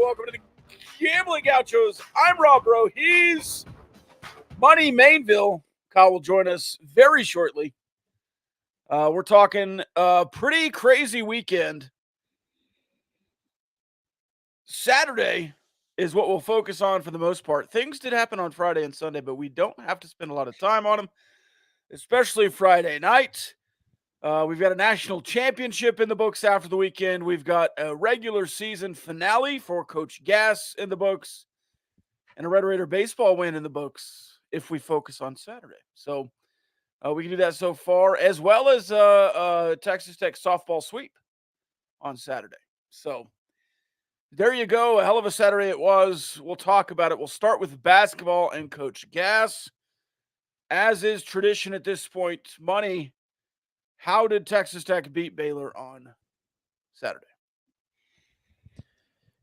Welcome to the Gamblin Gauchos. I'm Rob Bro. He's Money Mainville. Kyle will join us very shortly. We're talking a pretty crazy weekend. Saturday is what we'll focus on for the most part. Things did happen on Friday and Sunday, but we don't have to spend a lot of time on them, especially Friday night. We've got a national championship in the books after the weekend. We've got a regular season finale for Coach Gass in the books, and a Red Raider baseball win in the books if we focus on Saturday. So we can do that so far, as well as Texas Tech softball sweep on Saturday. So there you go. A hell of a Saturday it was. We'll talk about it. We'll start with basketball and Coach Gass. As is tradition at this point, Money, how did Texas Tech beat Baylor on Saturday?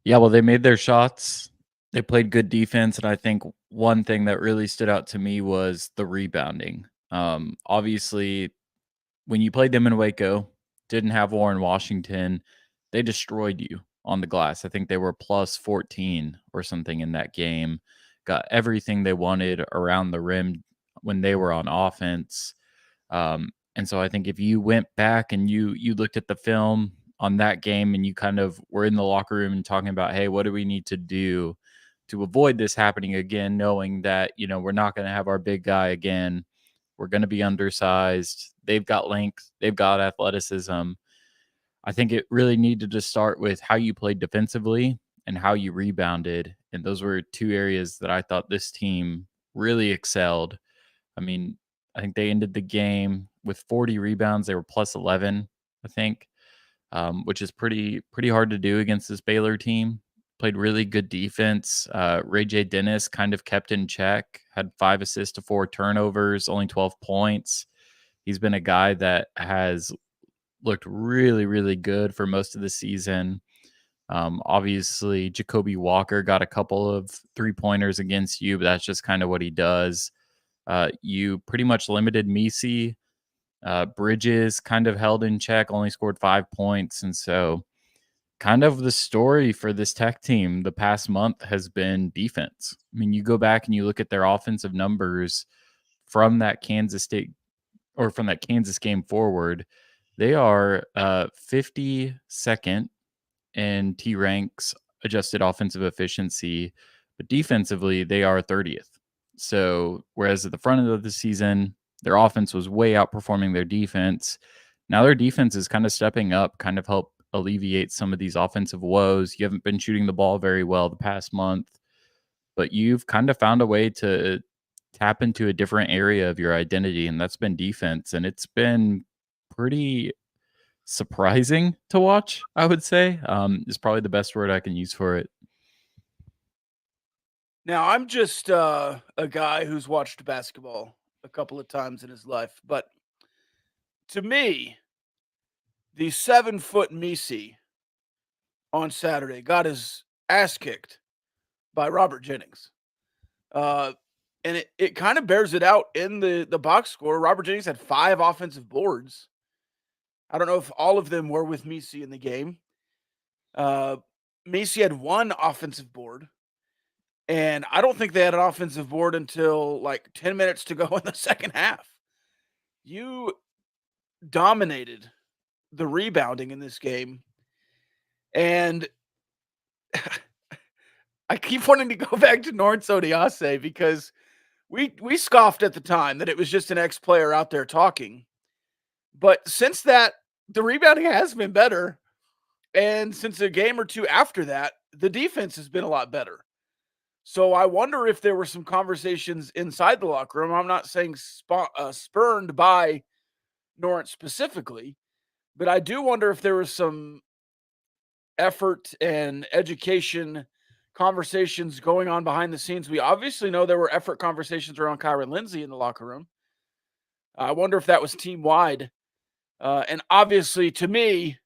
Yeah, well, they made their shots. They played good defense, and I think one thing that really stood out to me was the rebounding. Obviously, when you played them in Waco, didn't have Warren Washington, they destroyed you on the glass. I think they were plus 14 or something in that game. Got everything they wanted around the rim when they were on offense. And so I think if you went back and you looked at the film on that game and you kind of were in the locker room and talking about, hey, what do we need to do to avoid this happening again, knowing that, we're not going to have our big guy again. We're going to be undersized. They've got length. They've got athleticism. I think it really needed to start with how you played defensively and how you rebounded. And those were two areas that I thought this team really excelled. I mean, I think they ended the game with 40 rebounds. They were plus 11, I think, which is pretty hard to do against this Baylor team. Played really good defense. Ray J. Dennis kind of kept in check, had 5 assists to 4 turnovers, only 12 points. He's been a guy that has looked really, really good for most of the season. Obviously, Jacoby Walker got a couple of 3-pointers against you, but that's just kind of what he does. You pretty much limited Misi. Bridges kind of held in check, only scored 5 points. And so kind of the story for this Tech team the past month has been defense. I mean, you go back and you look at their offensive numbers from that Kansas game forward, they are 52nd in T-Rank's adjusted offensive efficiency, but defensively, they are 30th. So whereas at the front of the season, their offense was way outperforming their defense, now their defense is kind of stepping up, kind of help alleviate some of these offensive woes. You haven't been shooting the ball very well the past month, but you've kind of found a way to tap into a different area of your identity, and that's been defense. And it's been pretty surprising to watch, I would say, is probably the best word I can use for it. Now, I'm just a guy who's watched basketball a couple of times in his life, but to me, the 7-foot Misi on Saturday got his ass kicked by Robert Jennings. And it kind of bears it out in the box score. Robert Jennings had 5 offensive boards. I don't know if all of them were with Misi in the game. Misi had 1 offensive board. And I don't think they had an offensive board until like 10 minutes to go in the second half. You dominated the rebounding in this game. And I keep wanting to go back to Lawrence Odiase because we scoffed at the time that it was just an ex-player out there talking. But since that, the rebounding has been better. And since a game or two after that, the defense has been a lot better. So I wonder if there were some conversations inside the locker room. I'm not saying spurned by Lawrence specifically, but I do wonder if there was some effort and education conversations going on behind the scenes. We obviously know there were effort conversations around Kyron Lindsey in the locker room. I wonder if that was team-wide. And obviously, to me,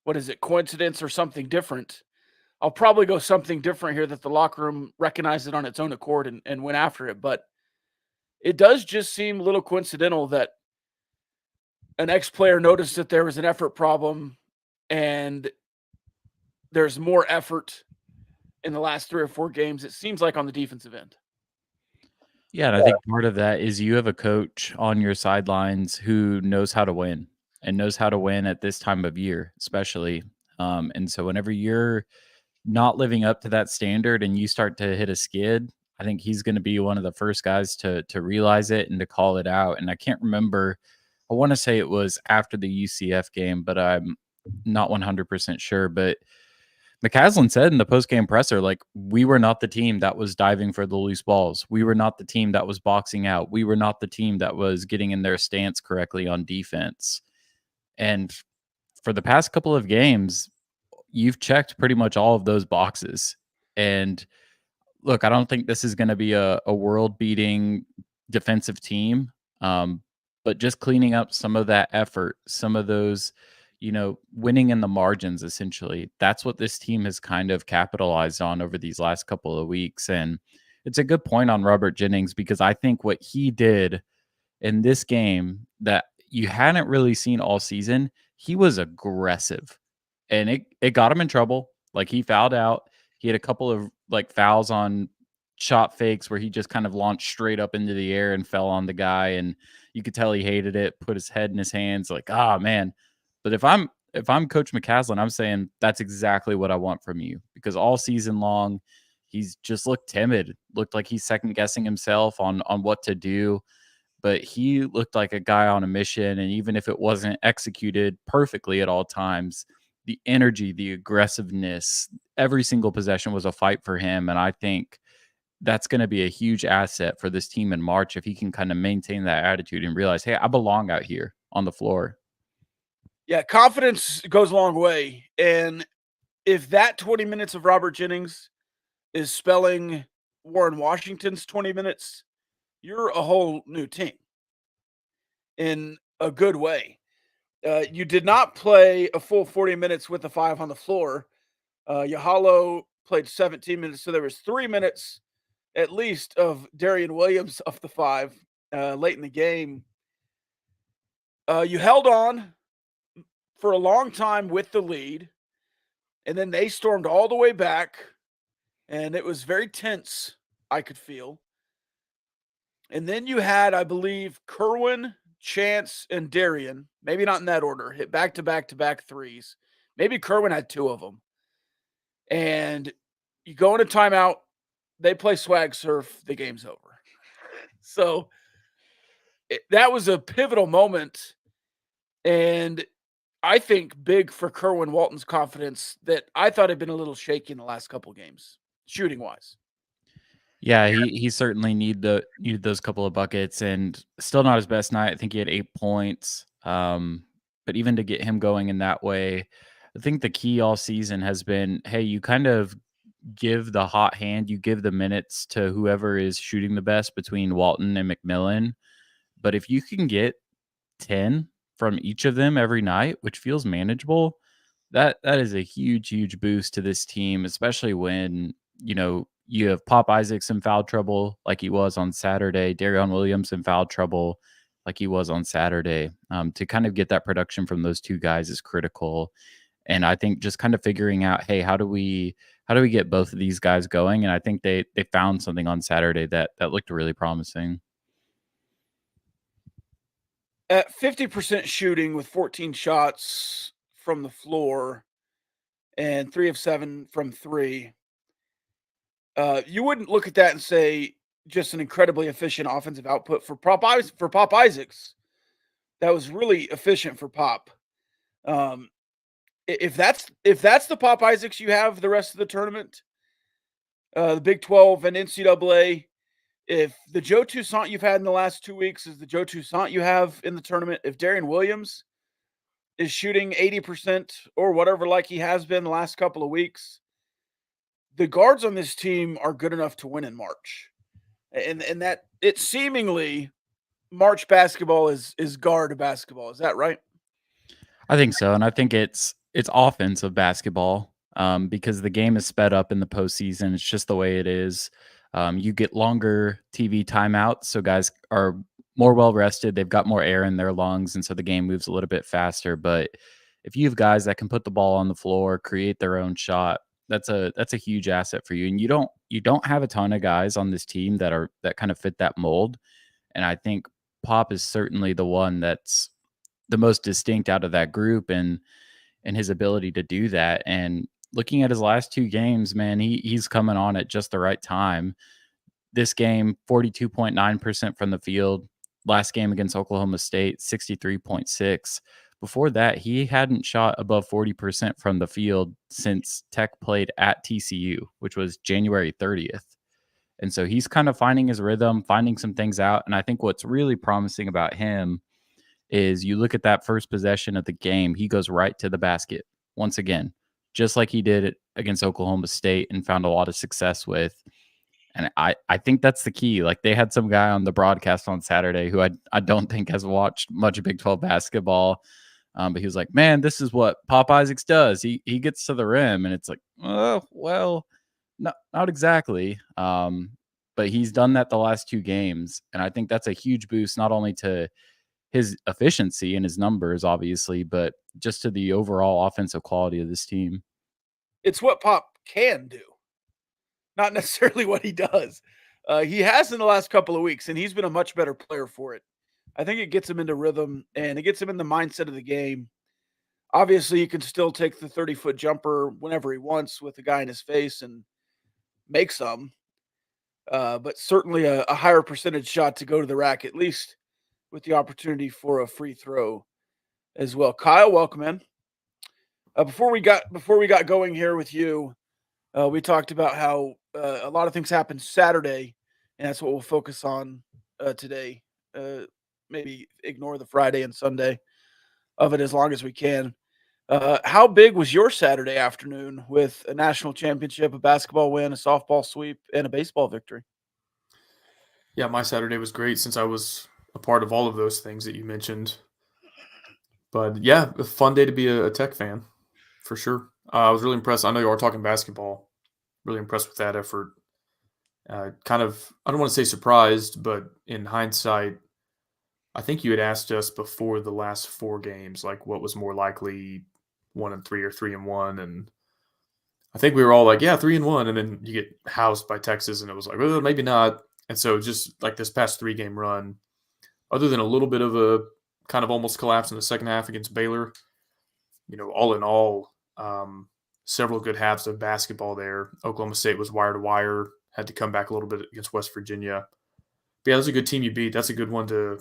what is it, coincidence or something different? I'll probably go something different here that the locker room recognized it on its own accord and went after it. But it does just seem a little coincidental that an ex-player noticed that there was an effort problem and there's more effort in the last 3 or 4 games, it seems like, on the defensive end. Yeah, and I think part of that is you have a coach on your sidelines who knows how to win and knows how to win at this time of year, especially. And so whenever you're not living up to that standard and you start to hit a skid, I think he's going to be one of the first guys to realize it and to call it out. And I can't remember, I want to say it was after the UCF game, but I'm not 100% sure. But McCaslin said in the post-game presser, like, we were not the team that was diving for the loose balls. We were not the team that was boxing out. We were not the team that was getting in their stance correctly on defense. And for the past couple of games, you've checked pretty much all of those boxes. And look, I don't think this is going to be a world-beating defensive team, but just cleaning up some of that effort, some of those, winning in the margins, essentially. That's what this team has kind of capitalized on over these last couple of weeks. And it's a good point on Robert Jennings, because I think what he did in this game that you hadn't really seen all season, he was aggressive. And it got him in trouble. Like, he fouled out. He had a couple of like fouls on shot fakes where he just kind of launched straight up into the air and fell on the guy. And you could tell he hated it, put his head in his hands, like, ah, man. But if I'm Coach McCaslin, I'm saying that's exactly what I want from you, because all season long, he's just looked timid, looked like he's second guessing himself on what to do. But he looked like a guy on a mission. And even if it wasn't executed perfectly at all times, the energy, the aggressiveness, every single possession was a fight for him. And I think that's going to be a huge asset for this team in March if he can kind of maintain that attitude and realize, hey, I belong out here on the floor. Yeah, confidence goes a long way. And if that 20 minutes of Robert Jennings is spelling Warren Washington's 20 minutes, you're a whole new team in a good way. You did not play a full 40 minutes with the 5 on the floor. Yahalo played 17 minutes, so there was 3 minutes at least of Darian Williams off the 5 late in the game. You held on for a long time with the lead, and then they stormed all the way back, and it was very tense, I could feel. And then you had, I believe, Kerwin, Chance, and Darian, maybe not in that order, hit back-to-back-to-back threes. Maybe Kerwin had 2 of them. And you go into timeout, they play swag surf, the game's over. So that was a pivotal moment, and I think big for Kerwin Walton's confidence that I thought had been a little shaky in the last couple of games, shooting-wise. Yeah, he certainly needed those couple of buckets, and still not his best night. I think he had 8 points. But even to get him going in that way, I think the key all season has been, hey, you kind of give the hot hand, you give the minutes to whoever is shooting the best between Walton and McMillan. But if you can get 10 from each of them every night, which feels manageable, that is a huge boost to this team, especially when, you have Pop Isaacs in foul trouble like he was on Saturday, Darion Williams in foul trouble like he was on Saturday. To kind of get that production from those two guys is critical. And I think just kind of figuring out, hey, how do we get both of these guys going? And I think they found something on Saturday that looked really promising. At 50% shooting with 14 shots from the floor and 3 of 7 from 3, you wouldn't look at that and say just an incredibly efficient offensive output for Pop Isaacs. That was really efficient for Pop. If that's the Pop Isaacs you have the rest of the tournament, the Big 12 and NCAA, if the Joe Toussaint you've had in the last 2 weeks is the Joe Toussaint you have in the tournament, if Darian Williams is shooting 80% or whatever like he has been the last couple of weeks, the guards on this team are good enough to win in March. And that it seemingly March basketball is guard basketball. Is that right? I think so. And I think it's offensive basketball. because the game is sped up in the postseason. It's just the way it is. You get longer TV timeouts, so guys are more well rested. They've got more air in their lungs, and so the game moves a little bit faster. But if you have guys that can put the ball on the floor, create their own shot, that's a huge asset for you. And you don't have a ton of guys on this team that kind of fit that mold. And I think Pop is certainly the one that's the most distinct out of that group, and his ability to do that. And looking at his last two games, man, he's coming on at just the right time. This game, 42.9% from the field. Last game against Oklahoma State, 63.6. Before that, he hadn't shot above 40% from the field since Tech played at TCU, which was January 30th. And so he's kind of finding his rhythm, finding some things out. And I think what's really promising about him is you look at that first possession of the game, he goes right to the basket once again, just like he did it against Oklahoma State and found a lot of success with. And I think that's the key. Like, they had some guy on the broadcast on Saturday who I don't think has watched much Big 12 basketball. But he was like, man, this is what Pop Isaacs does. He gets to the rim, and it's like, oh, well, not exactly. But he's done that the last two games. And I think that's a huge boost, not only to his efficiency and his numbers, obviously, but just to the overall offensive quality of this team. It's what Pop can do, not necessarily what he does. He has in the last couple of weeks, and he's been a much better player for it. I think it gets him into rhythm, and it gets him in the mindset of the game. Obviously, he can still take the 30-foot jumper whenever he wants with the guy in his face and make some. But certainly a higher percentage shot to go to the rack, at least with the opportunity for a free throw as well. Kyle, welcome in. Before we got going here with you, we talked about how a lot of things happened Saturday, and that's what we'll focus on today. Maybe ignore the Friday and Sunday of it as long as we can. How big was your Saturday afternoon with a national championship, a basketball win, a softball sweep, and a baseball victory? Yeah, my Saturday was great since I was a part of all of those things that you mentioned. But yeah, a fun day to be a Tech fan, for sure. I was really impressed. I know you are talking basketball. Really impressed with that effort. Kind of, I don't want to say surprised, but in hindsight, I think you had asked us before the last four games, like what was more likely, 1-3 or 3-1, and I think we were all like, yeah, 3-1, and then you get housed by Texas, and it was like, well, maybe not. And so just like this past 3-game run, other than a little bit of a kind of almost collapse in the second half against Baylor, all in all, several good halves of basketball there. Oklahoma State was wire to wire, had to come back a little bit against West Virginia. But yeah, that's a good team you beat. That's a good one to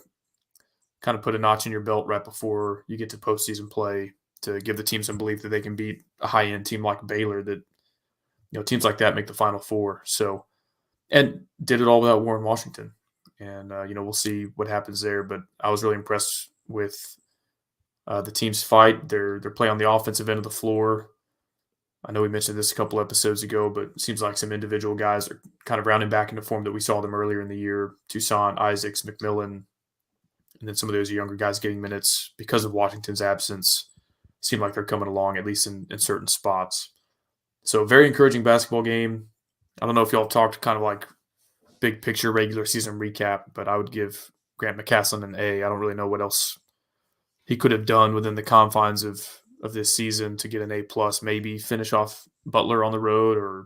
kind of put a notch in your belt right before you get to postseason play, to give the team some belief that they can beat a high-end team like Baylor, that, teams like that make the Final Four. So, and did it all without Warren Washington. And, we'll see what happens there. But I was really impressed with the team's fight, their play on the offensive end of the floor. I know we mentioned this a couple episodes ago, but it seems like some individual guys are kind of rounding back into form that we saw them earlier in the year. Toussaint, Isaacs, McMillan, and then some of those younger guys getting minutes because of Washington's absence seem like they're coming along, at least in certain spots. So very encouraging basketball game. I don't know if y'all talked kind of like big picture regular season recap, but I would give Grant McCasland an A. I don't really know what else he could have done within the confines of this season to get an A+, maybe finish off Butler on the road or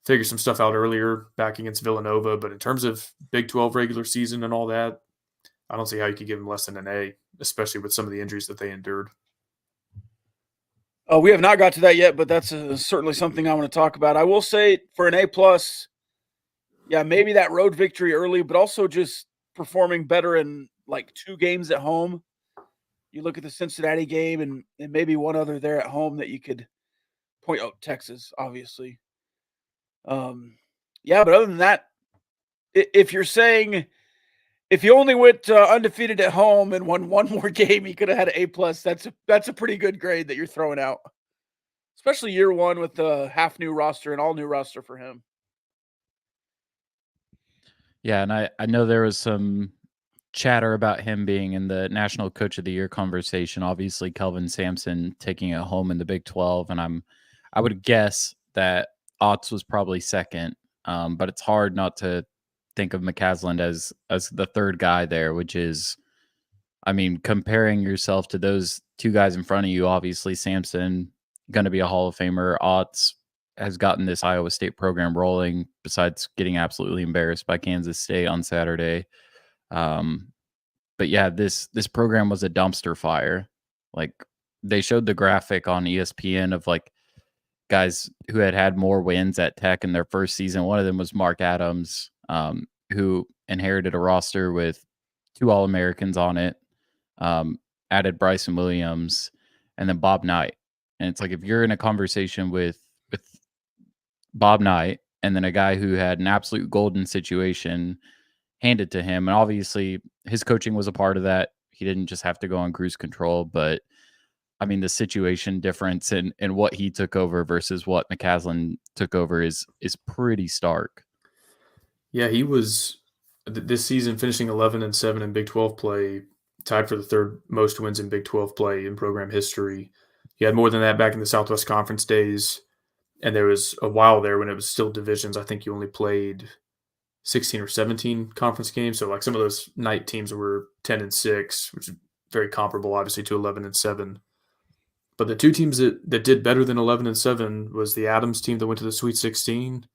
figure some stuff out earlier back against Villanova. But in terms of Big 12 regular season and all that, I don't see how you could give him less than an A, especially with some of the injuries that they endured. We have not got to that yet, but that's certainly something I want to talk about. I will say for an A+, yeah, maybe that road victory early, but also just performing better in like 2 games at home. You look at the Cincinnati game and maybe one other there at home that you could point out, Texas, obviously. Yeah, but other than that, if you're saying if you only went undefeated at home and won one more game, he could have had an A+. That's a pretty good grade that you're throwing out, especially year one with the half new roster and all new roster for him. Yeah, and I know there was some chatter about him being in the National Coach of the Year conversation. Obviously, Kelvin Sampson taking it home in the Big 12, and I'm I would guess that Otts was probably second, but it's hard not to think of McCasland as the third guy there, which is, I mean, comparing yourself to those two guys in front of you, obviously Sampson going to be a Hall of Famer. Otts has gotten this Iowa State program rolling, besides getting absolutely embarrassed by Kansas State on Saturday. But yeah, this program was a dumpster fire. Like, they showed the graphic on ESPN of like guys who had more wins at Tech in their first season. One of them was Mark Adams, who inherited a roster with 2 All-Americans on it, added Bryson Williams, and then Bob Knight. And it's like, if you're in a conversation with Bob Knight and then a guy who had an absolute golden situation handed to him, and obviously his coaching was a part of that. He didn't just have to go on cruise control, but I mean, the situation difference in what he took over versus what McCasland took over is pretty stark. Yeah, he was this season finishing 11-7 in Big 12 play, tied for the third most wins in Big 12 play in program history. He had more than that back in the Southwest Conference days, and there was a while there when it was still divisions. I think you only played 16 or 17 conference games. So like some of those night teams were 10-6, which is very comparable, obviously, to 11-7. But the two teams that did better than 11-7 was the Adams team that went to the Sweet 16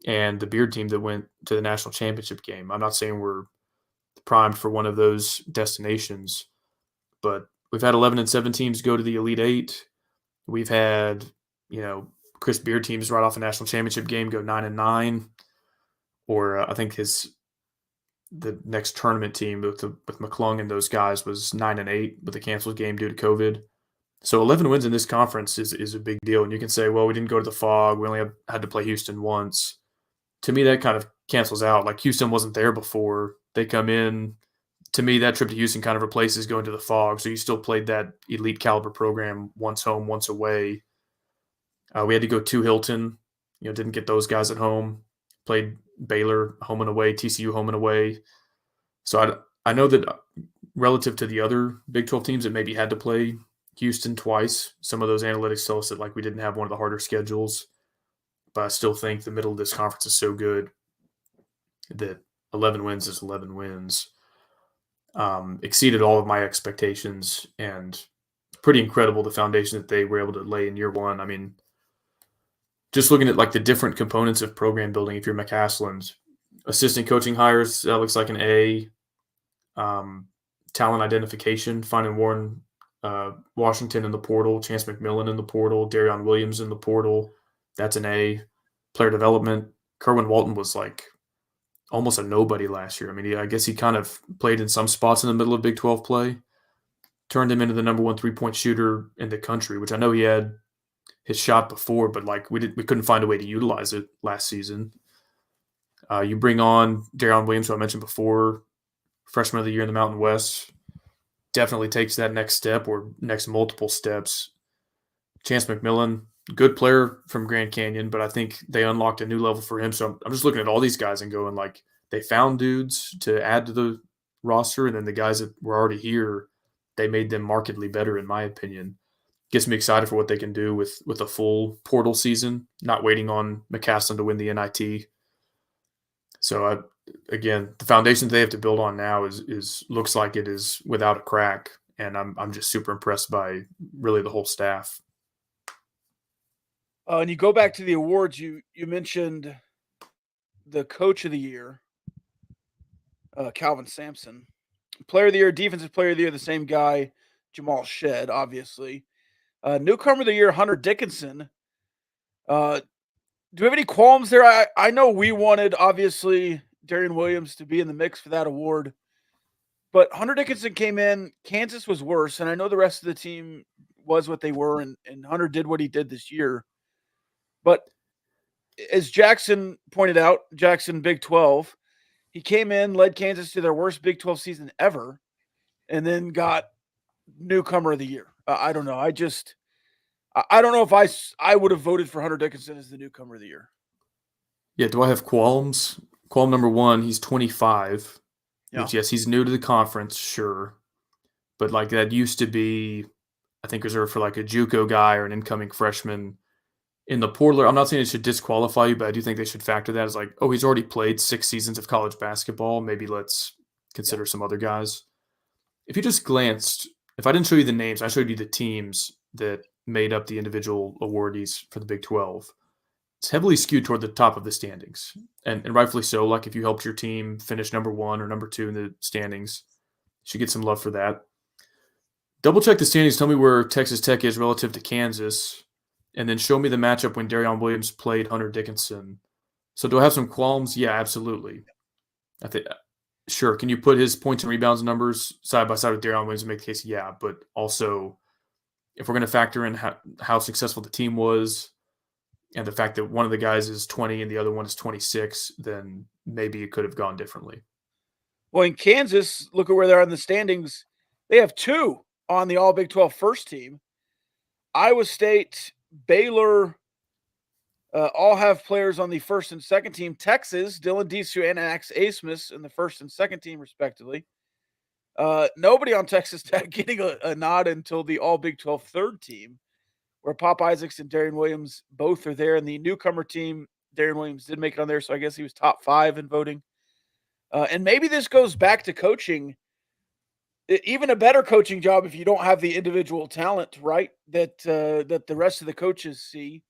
and the Beard team that went to the national championship game. I'm not saying we're primed for one of those destinations, but we've had 11-7 teams go to the Elite Eight. We've had, Chris Beard teams right off a national championship game go 9-9. Or I think the next tournament team with McClung and those guys was 9-8 with a canceled game due to COVID. So 11 wins in this conference is a big deal. And you can say, well, we didn't go to the Fog. We only had to play Houston once. To me, that kind of cancels out. Like, Houston wasn't there before. They come in. To me, that trip to Houston kind of replaces going to the Fog. So you still played that elite caliber program once home, once away. We had to go to Hilton. Didn't get those guys at home. Played Baylor home and away, TCU home and away. So I know that relative to the other Big 12 teams that maybe had to play Houston twice, some of those analytics tell us that like we didn't have one of the harder schedules. But I still think the middle of this conference is so good that 11 wins is 11 wins. Exceeded all of my expectations, and pretty incredible the foundation that they were able to lay in year one. I mean, just looking at like the different components of program building, if you're McCasland, assistant coaching hires, that looks like an A. Talent identification, finding Warren Washington in the portal, Chance McMillan in the portal, Darion Williams in the portal, that's an A. Player development, Kerwin Walton was like almost a nobody last year. I mean, I guess he kind of played in some spots in the middle of Big 12 play, turned him into the number 1 3-point shooter in the country, which I know he had his shot before, but like we couldn't find a way to utilize it last season. You bring on Darion Williams, who I mentioned before, freshman of the year in the Mountain West, definitely takes that next step or next multiple steps. Chance McMillan, good player from Grand Canyon, but I think they unlocked a new level for him. So I'm just looking at all these guys and going like, they found dudes to add to the roster, and then the guys that were already here, they made them markedly better, in my opinion. Gets me excited for what they can do with a full portal season, not waiting on McCasland to win the NIT. So again, the foundation they have to build on now is looks like it is without a crack, and I'm just super impressed by really the whole staff. And you go back to the awards. You mentioned the coach of the year, Calvin Sampson, player of the year, defensive player of the year, the same guy, Jamal Shed, obviously. Newcomer of the year, Hunter Dickinson. Do we have any qualms there? I know we wanted, obviously, Darion Williams to be in the mix for that award. But Hunter Dickinson came in. Kansas was worse, and I know the rest of the team was what they were, and Hunter did what he did this year. But as Jackson pointed out, Jackson Big 12, he came in, led Kansas to their worst Big 12 season ever, and then got newcomer of the year. I don't know. I don't know if I would have voted for Hunter Dickinson as the newcomer of the year. Yeah, do I have qualms? Qualm number one, he's 25. Yeah. Which, yes, he's new to the conference, sure. But like that used to be, I think, reserved for like a JUCO guy or an incoming freshman. in the portal, I'm not saying it should disqualify you, but I do think they should factor that as like, oh, he's already played 6 seasons of college basketball. Maybe let's consider some other guys. If you just glanced, if I didn't show you the names, I showed you the teams that made up the individual awardees for the Big 12. It's heavily skewed toward the top of the standings, and rightfully so. Like if you helped your team finish number 1 or number 2 in the standings, you should get some love for that. Double check the standings. Tell me where Texas Tech is relative to Kansas, and then show me the matchup when Darion Williams played Hunter Dickinson. So do I have some qualms? Yeah, absolutely. I think sure. Can you put his points and rebounds numbers side by side with Darion Williams and make the case? Yeah, but also if we're going to factor in how successful the team was and the fact that one of the guys is 20 and the other one is 26, then maybe it could have gone differently. Well, in Kansas, look at where they're in the standings. They have 2 on the All Big 12 first team. Iowa State, Baylor, all have players on the first and second team. Texas, Dylan Disu and Max Asmus in the first and second team, respectively. Nobody on Texas Tech getting a nod until the All Big 12 third team, where Pop Isaacs and Darion Williams both are there. And the newcomer team, Darion Williams did make it on there, so I guess he was top 5 in voting. And maybe this goes back to coaching, even a better coaching job if you don't have the individual talent, right? That the rest of the coaches see.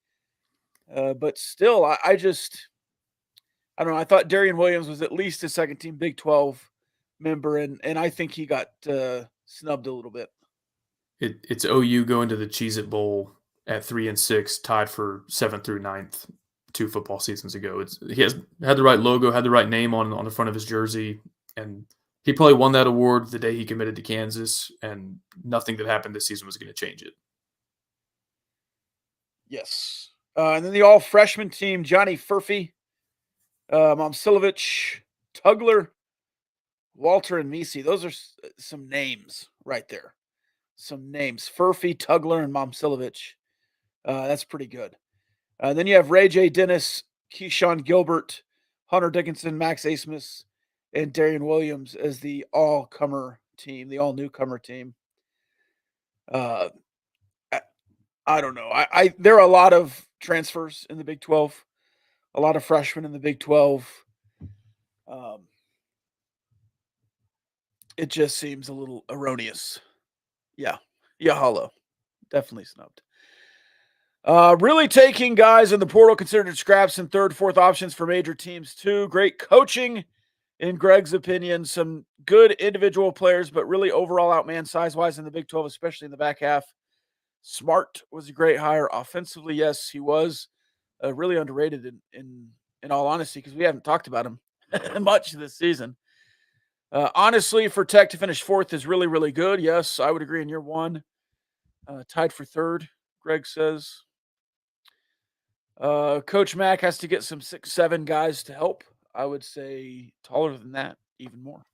But still, I don't know. I thought Darion Williams was at least a second team Big 12 member, and I think he got snubbed a little bit. It's OU going to the Cheez-It Bowl at 3-6, tied for 7th through 9th 2 football seasons ago. He had the right logo, had the right name on the front of his jersey, and he probably won that award the day he committed to Kansas, and nothing that happened this season was going to change it. Yes. And then the all-freshman team, Johnny Furphy, Momsilovich, Tugler, Walter, and Misi. Those are some names right there. Some names. Furphy, Tugler, and Momsilovich. That's pretty good. Then you have Ray J. Dennis, Keyshawn Gilbert, Hunter Dickinson, Max Asmus, and Darion Williams as the all-comer team, the all-newcomer team. I don't know. There are a lot of transfers in the Big 12, a lot of freshmen in the Big 12. It just seems a little erroneous. Yeah. Hollow. Definitely snubbed. Really taking guys in the portal considered scraps and third, fourth options for major teams too. Great coaching, in Greg's opinion. Some good individual players, but really overall outman size-wise in the Big 12, especially in the back half. Smart was a great hire. Offensively, yes, he was really underrated in all honesty, because we haven't talked about him much this season. Honestly, for Tech to finish 4th is really, really good. Yes, I would agree in year 1. Tied for 3rd, Greg says. Coach Mack has to get some 6'7" guys to help. I would say taller than that, even more.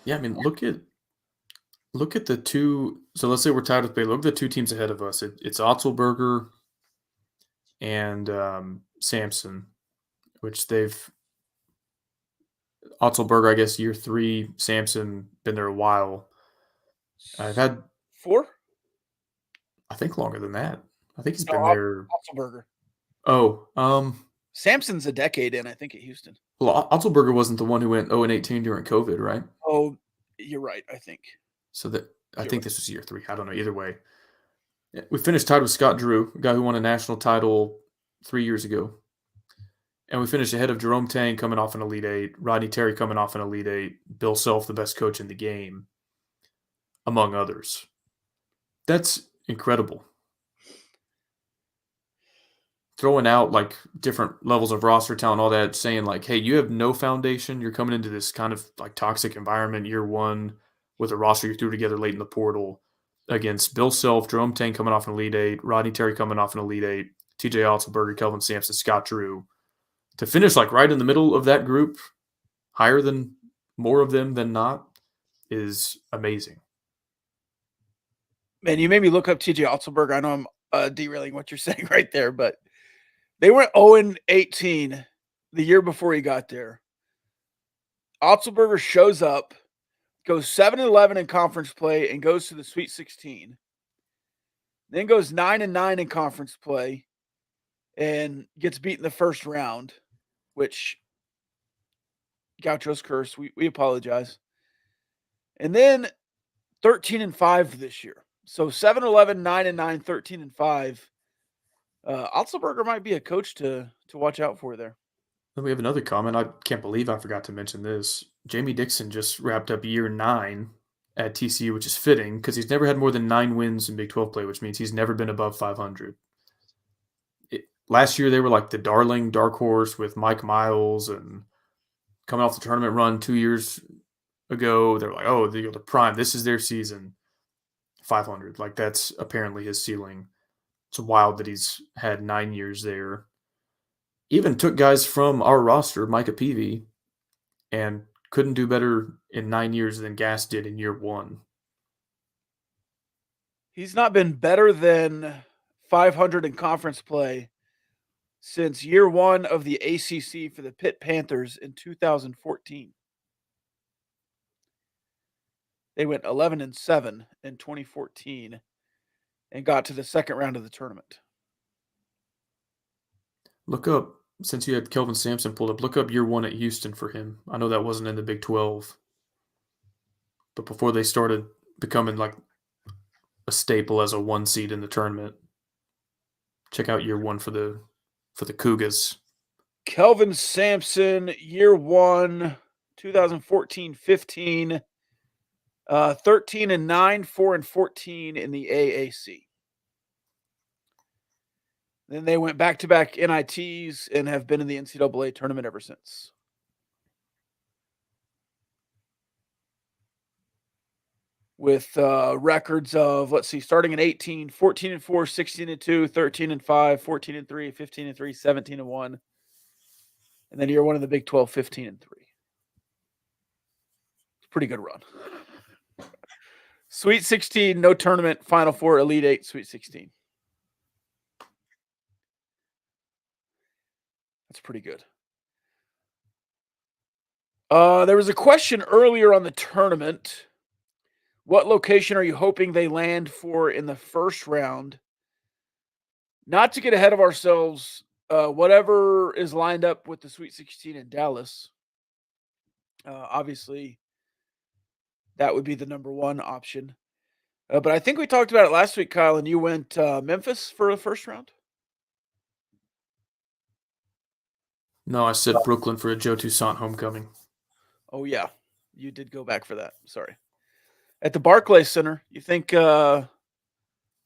Yeah, I mean, look at the 2. So let's say we're tied with Baylor. Look at the 2 teams ahead of us. It's Otzelberger and Sampson, which Otzelberger, I guess, year 3. Sampson, been there a while. I've had 4? I think longer than that. I think he's been there. Otzelberger. Oh, Sampson's a decade in, I think, at Houston. Well, Otzelberger wasn't the one who went 0-18 during COVID, right? Oh, you're right, I think. So I think this was year 3. I don't know. Either way, we finished tied with Scott Drew, a guy who won a national title 3 years ago. And we finished ahead of Jerome Tang coming off an Elite 8, Rodney Terry coming off an Elite 8, Bill Self, the best coach in the game, among others. That's incredible. Throwing out like different levels of roster talent, all that, saying like, hey, you have no foundation. You're coming into this kind of like toxic environment year 1 with a roster you threw together late in the portal against Bill Self, Jerome Tang coming off an Elite 8, Rodney Terry coming off an Elite 8, TJ Otzelberger, Kelvin Sampson, Scott Drew. To finish like right in the middle of that group, higher than more of them than not, is amazing. Man, you made me look up TJ Otzelberger. I know I'm derailing what you're saying right there, but they went 0-18 the year before he got there. Otzelberger shows up, goes 7-11 in conference play, and goes to the Sweet 16. then goes 9-9 in conference play and gets beat in the first round, which Gauchos curse. We apologize. And then 13-5 this year. So 7-11, 9-9, 13-5. Otzelberger might be a coach to watch out for there. Then we have another comment. I can't believe I forgot to mention this. Jamie Dixon just wrapped up year 9 at TCU, which is fitting because he's never had more than 9 wins in Big 12 play, which means he's never been above 500. Last year, they were like the darling dark horse with Mike Miles, and coming off the tournament run 2 years ago, they're like, oh, the prime. This is their season. 500. Like, that's apparently his ceiling. It's wild that he's had 9 years there. Even took guys from our roster, Micah Peavy, and couldn't do better in 9 years than Gass did in year 1. He's not been better than 500 in conference play since year 1 of the ACC for the Pitt Panthers in 2014. They went 11-7 in 2014 and got to the second round of the tournament. Look up, since you had Kelvin Sampson pulled up, look up year 1 at Houston for him. I know that wasn't in the Big 12, but before they started becoming like a staple as a 1 seed in the tournament, check out year 1 for the Cougars. Kelvin Sampson, year 1, 2014-15, 13-9, 4-14 in the AAC. Then they went back-to-back NITs and have been in the NCAA tournament ever since. With records of, let's see, starting in 18, 14-4, 16-2, 13-5, 14-3, 15-3, 17-1. And then year 1 in the Big 12, 15-3. It's a pretty good run. Sweet 16, no tournament, Final Four, Elite 8, Sweet 16. That's pretty good. There was a question earlier on the tournament. What location are you hoping they land for in the first round? Not to get ahead of ourselves, whatever is lined up with the Sweet 16 in Dallas, obviously that would be the number 1 option. But I think we talked about it last week, Kyle, and you went Memphis for the first round? No, I said Brooklyn for a Joe Toussaint homecoming. Oh, yeah. You did go back for that. Sorry. At the Barclays Center, you think Yormark's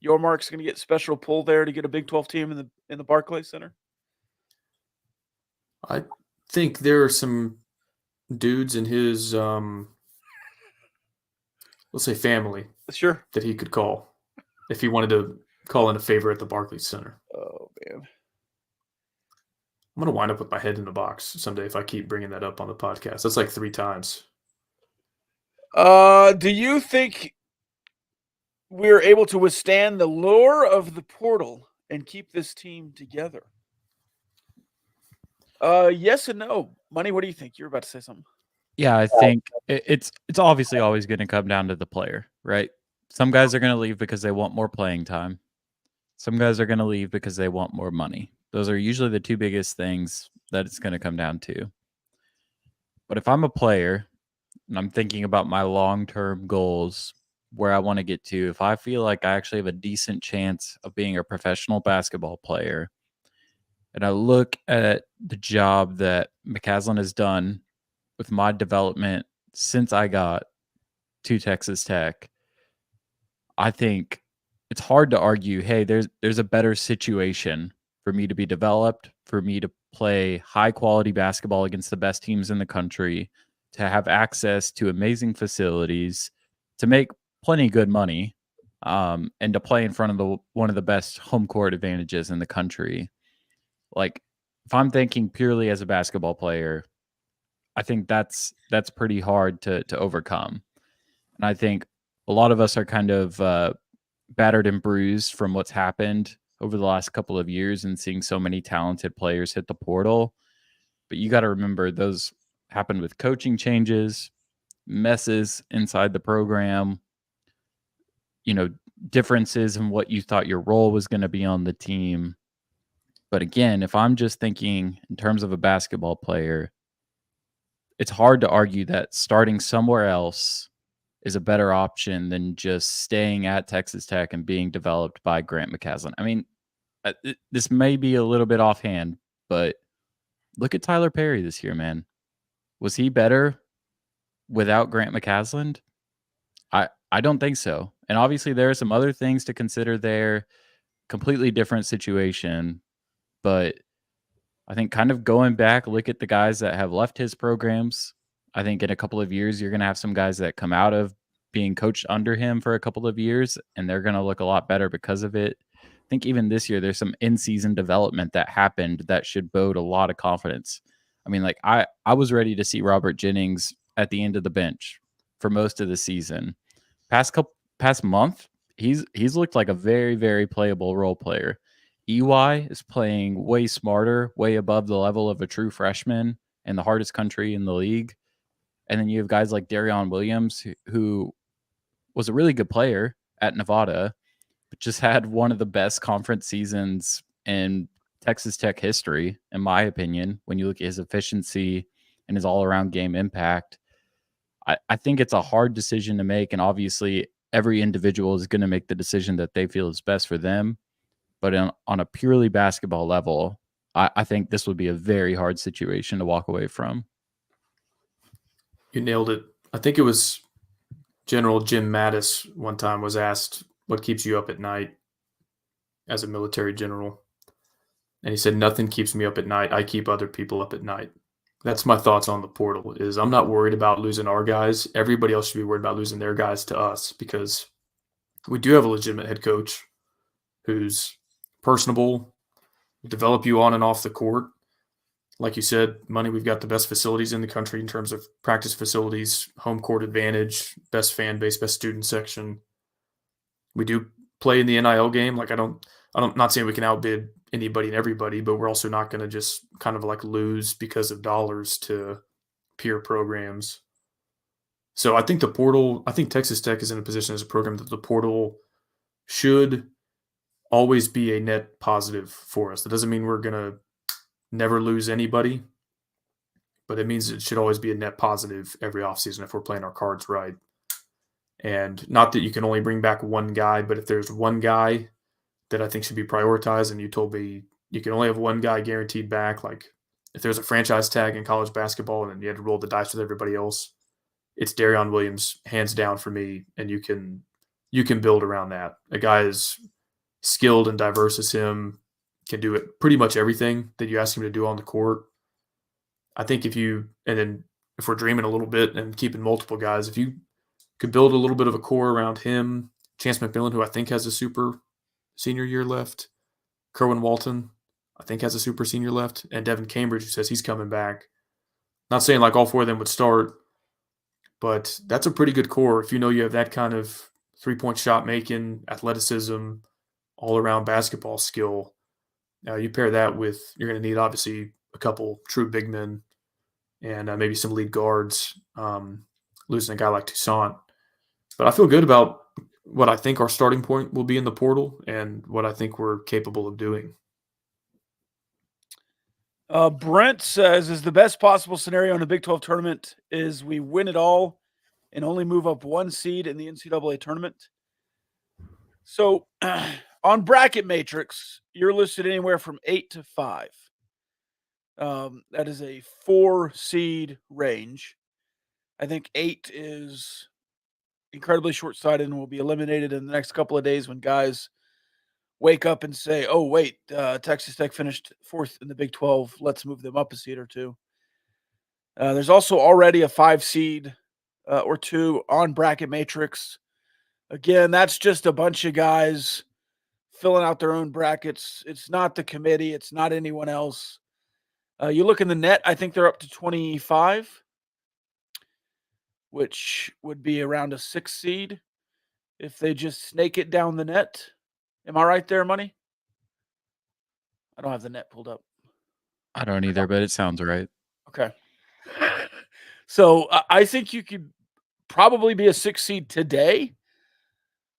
going to get special pull there to get a Big 12 team in the Barclays Center? I think there are some dudes in his, let's say, family. Sure. That he could call if he wanted to call in a favor at the Barclays Center. Oh, man. I'm going to wind up with my head in a box someday if I keep bringing that up on the podcast. That's like 3 times. Do you think we're able to withstand the lure of the portal and keep this team together? Yes and no. Money, what do you think? You're about to say something. Yeah, I think it's obviously always going to come down to the player, right? Some guys are going to leave because they want more playing time. Some guys are going to leave because they want more money. Those are usually the 2 biggest things that it's going to come down to. But if I'm a player and I'm thinking about my long-term goals, where I want to get to, if I feel like I actually have a decent chance of being a professional basketball player, and I look at the job that McCaslin has done with my development since I got to Texas Tech, I think it's hard to argue, hey, there's a better situation for me to be developed, for me to play high-quality basketball against the best teams in the country, to have access to amazing facilities, to make plenty good money, and to play in front of one of the best home court advantages in the country. Like, if I'm thinking purely as a basketball player, I think that's pretty hard to overcome. And I think a lot of us are kind of battered and bruised from what's happened over the last couple of years and seeing so many talented players hit the portal. But you got to remember those happened with coaching changes, messes inside the program, differences in what you thought your role was going to be on the team. But again, if I'm just thinking in terms of a basketball player, it's hard to argue that starting somewhere else is a better option than just staying at Texas Tech and being developed by Grant McCasland. I mean, this may be a little bit offhand, but look at Tyler Perry this year, man. Was he better without Grant McCasland? I don't think so. And obviously there are some other things to consider there. Completely different situation. But I think kind of going back, look at the guys that have left his programs. I think in a couple of years, you're going to have some guys that come out of being coached under him for a couple of years, and they're going to look a lot better because of it. I think even this year, there's some in-season development that happened that should bode a lot of confidence. I mean, like I was ready to see Robert Jennings at the end of the bench for most of the season. Past month, he's looked like a very, very playable role player. EY is playing way smarter, way above the level of a true freshman in the hardest country in the league. And then you have guys like Darion Williams, who was a really good player at Nevada, but just had one of the best conference seasons in Texas Tech history, in my opinion, when you look at his efficiency and his all-around game impact. I think it's a hard decision to make, and obviously every individual is going to make the decision that they feel is best for them. But on a purely basketball level, I think this would be a very hard situation to walk away from. You nailed it. I think it was General Jim Mattis one time was asked, what keeps you up at night as a military general? And he said, nothing keeps me up at night. I keep other people up at night. That's my thoughts on the portal is I'm not worried about losing our guys. Everybody else should be worried about losing their guys to us because we do have a legitimate head coach who's personable, develop you on and off the court. Like you said, Money, we've got the best facilities in the country in terms of practice facilities, home court advantage, best fan base, best student section. We do play in the NIL game. Like I'm not saying we can outbid anybody and everybody, but we're also not going to just kind of like lose because of dollars to peer programs. So I think Texas Tech is in a position as a program that the portal should always be a net positive for us. That doesn't mean we're going to never lose anybody, but it means it should always be a net positive every offseason if we're playing our cards right. And not that you can only bring back one guy, but if there's one guy that I think should be prioritized, and you told me you can only have one guy guaranteed back, like if there's a franchise tag in college basketball and you had to roll the dice with everybody else, it's Darion Williams, hands down for me, and you can build around that. A guy is skilled and diverse as him, can do it pretty much everything that you ask him to do on the court. I think if we're dreaming a little bit and keeping multiple guys, if you could build a little bit of a core around him, Chance McMillan, who I think has a super senior year left, Kerwin Walton, I think has a super senior left, and Devin Cambridge, who says he's coming back. Not saying like all four of them would start, but that's a pretty good core if you know you have that kind of three-point shot making, athleticism, all-around basketball skill. Now you pair that with, you're going to need obviously a couple true big men and maybe some lead guards, losing a guy like Toussaint. But I feel good about what I think our starting point will be in the portal and what I think we're capable of doing. Brent says, is the best possible scenario in a Big 12 tournament is we win it all and only move up one seed in the NCAA tournament. So on bracket matrix, you're listed anywhere from 8 to 5. That is a 4 seed range. I think 8 is incredibly short-sighted and will be eliminated in the next couple of days when guys wake up and say, oh, wait, Texas Tech finished 4th in the Big 12. Let's move them up a seed or two. There's also already a 5 seed or 2 on bracket matrix. Again, that's just a bunch of guys filling out their own brackets. It's not the committee. It's not anyone else. You look in the net, I think they're up to 25, which would be around a 6 seed if they just snake it down the net. Am I right there, Money? I don't have the net pulled up. I don't either, but it sounds right. Okay. So I think you could probably be a 6 seed today.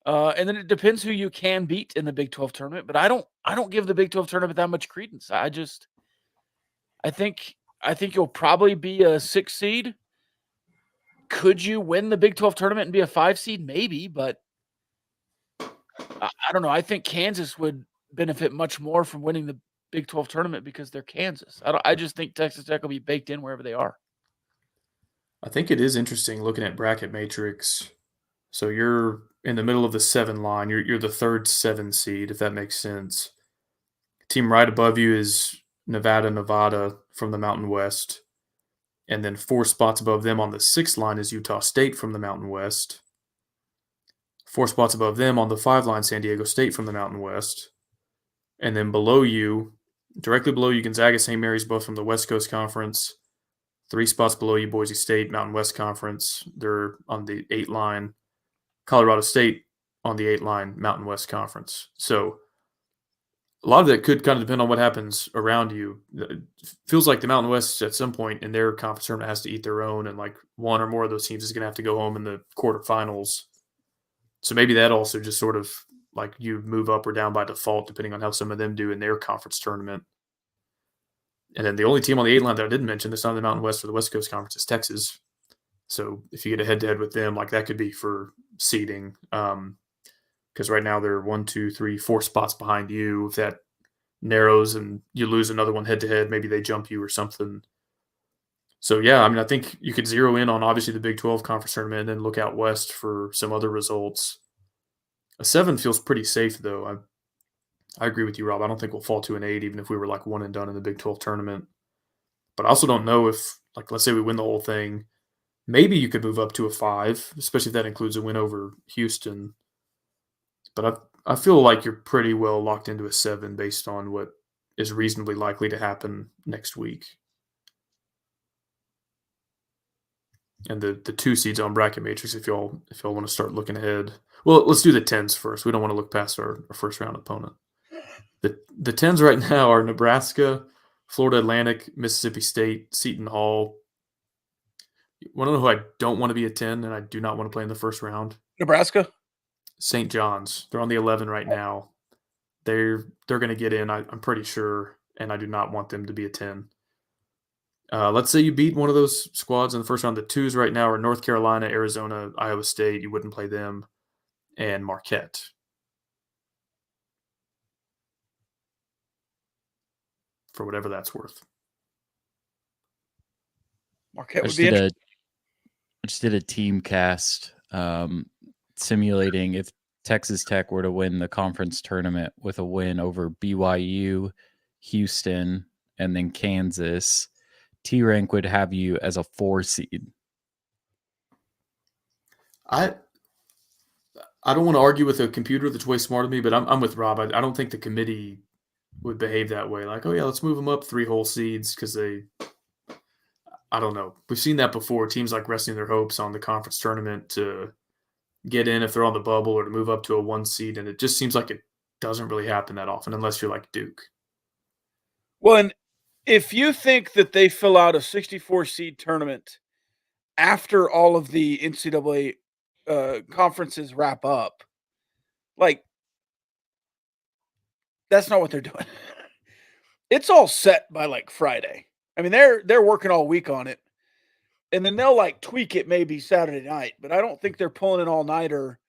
And then it depends who you can beat in the Big 12 tournament. But I don't give the Big 12 tournament that much credence. I think you'll probably be a 6 seed. Could you win the Big 12 tournament and be a 5 seed? Maybe, but I don't know. I think Kansas would benefit much more from winning the Big 12 tournament because they're Kansas. I just think Texas Tech will be baked in wherever they are. I think it is interesting looking at bracket matrix. So you're in the middle of the 7 line. You're the third 7 seed, if that makes sense. Team right above you is Nevada from the Mountain West. And then 4 spots above them on the 6th line is Utah State from the Mountain West. 4 spots above them on the 5 line, San Diego State from the Mountain West. And then below you, directly below you, Gonzaga, St. Mary's, both from the West Coast Conference. 3 spots below you, Boise State, Mountain West Conference. They're on the 8 line. Colorado State on the 8 line, Mountain West Conference. So a lot of that could kind of depend on what happens around you. It feels like the Mountain West at some point in their conference tournament has to eat their own, and like one or more of those teams is going to have to go home in the quarterfinals. So maybe that also just sort of like you move up or down by default depending on how some of them do in their conference tournament. And then the only team on the 8 line that I didn't mention that's not in the Mountain West or the West Coast Conference is Texas. So if you get a head-to-head with them, like that could be for seeding. Because right now they're 1, 2, 3, 4 spots behind you. If that narrows and you lose another one head-to-head, maybe they jump you or something. So, yeah, I mean, I think you could zero in on obviously the Big 12 conference tournament and then look out west for some other results. A 7 feels pretty safe, though. I agree with you, Rob. I don't think we'll fall to an 8, even if we were like one and done in the Big 12 tournament. But I also don't know if, like, let's say we win the whole thing, maybe you could move up to a 5, especially if that includes a win over Houston. But I feel like you're pretty well locked into a 7 based on what is reasonably likely to happen next week. And the 2 seeds on bracket matrix, if y'all want to start looking ahead. Well, let's do the 10s first. We don't want to look past our first round opponent. The 10s right now are Nebraska, Florida Atlantic, Mississippi State, Seton Hall. You want to know who I don't want to be a 10 and I do not want to play in the first round? Nebraska? St. John's. They're on the 11 right now. They're going to get in, I'm pretty sure, and I do not want them to be a 10. Let's say you beat one of those squads in the first round. The 2s right now are North Carolina, Arizona, Iowa State. You wouldn't play them. And Marquette. For whatever that's worth. Marquette would be interesting. I just did a team cast simulating if Texas Tech were to win the conference tournament with a win over BYU, Houston, and then Kansas. T-Rank would have you as a 4 seed. I don't want to argue with a computer that's way smarter than me, but I'm with Rob. I don't think the committee would behave that way. Like, oh yeah, let's move them up 3 whole seeds because I don't know. We've seen that before. Teams like resting their hopes on the conference tournament to get in if they're on the bubble or to move up to a 1 seed, and it just seems like it doesn't really happen that often unless you're like Duke. Well, and if you think that they fill out a 64 seed tournament after all of the NCAA conferences wrap up, like, that's not what they're doing. It's all set by like Friday. I mean, they're working all week on it, and then they'll like tweak it maybe Saturday night. But I don't think they're pulling an all-nighter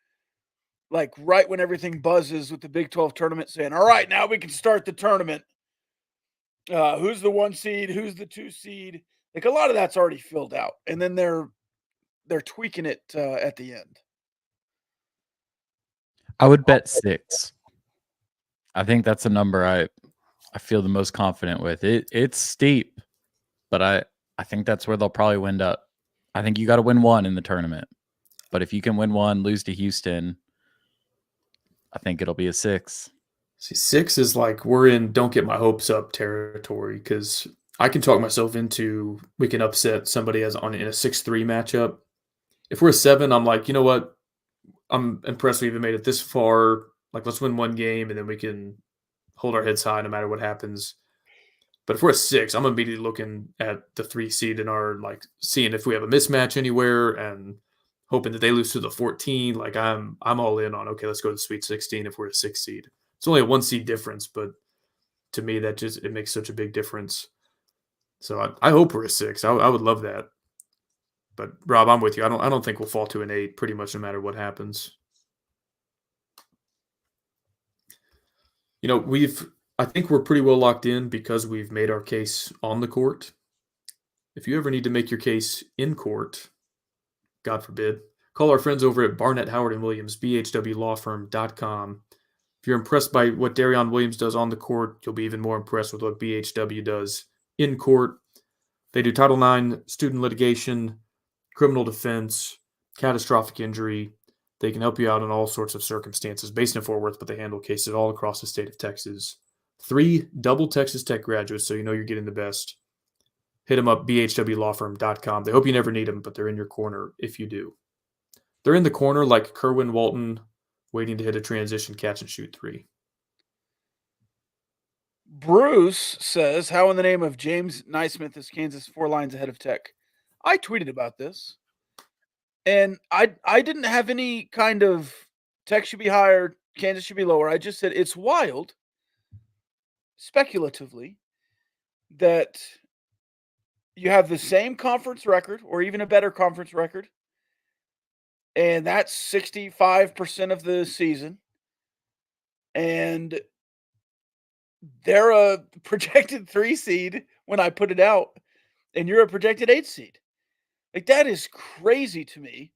like right when everything buzzes with the Big 12 tournament, saying, "All right, now we can start the tournament. Who's the 1 seed? Who's the 2 seed?" Like a lot of that's already filled out, and then they're tweaking it at the end. I would bet 6. I think that's a number I feel the most confident with. It's steep, but I think that's where they'll probably wind up. I think you got to win 1 in the tournament. But if you can win 1, lose to Houston, I think it'll be a 6. See, 6 is like we're in don't get my hopes up territory because I can talk myself into we can upset somebody in a 6-3 matchup. If we're a 7, I'm like, you know what? I'm impressed we even made it this far. Like, let's win 1 game and then we can hold our heads high no matter what happens. But if we're a 6, I'm immediately looking at the 3 seed and seeing if we have a mismatch anywhere and hoping that they lose to the 14. Like I'm all in on, okay, let's go to the Sweet 16 if we're a 6 seed. It's only a 1 seed difference, but to me that just it makes such a big difference. So I hope we're a 6. I would love that. But Rob, I'm with you. I don't think we'll fall to an 8 pretty much no matter what happens. You know, I think we're pretty well locked in because we've made our case on the court. If you ever need to make your case in court, God forbid, call our friends over at Barnett, Howard, and Williams, bhwlawfirm.com. If you're impressed by what Darion Williams does on the court, you'll be even more impressed with what BHW does in court. They do Title IX, student litigation, criminal defense, catastrophic injury. They can help you out in all sorts of circumstances based in Fort Worth, but they handle cases all across the state of Texas. 3 double Texas Tech graduates, so you know you're getting the best. Hit them up, bhwlawfirm.com. They hope you never need them, but they're in your corner if you do. They're in the corner like Kerwin Walton, waiting to hit a transition catch and shoot 3. Bruce says, how in the name of James Naismith is Kansas 4 lines ahead of Tech? I tweeted about this. And I didn't have any kind of Tech should be higher, Kansas should be lower. I just said it's wild, speculatively, that you have the same conference record or even a better conference record, and that's 65% of the season. And they're a projected 3 seed when I put it out, and you're a projected 8 seed. Like, that is crazy to me.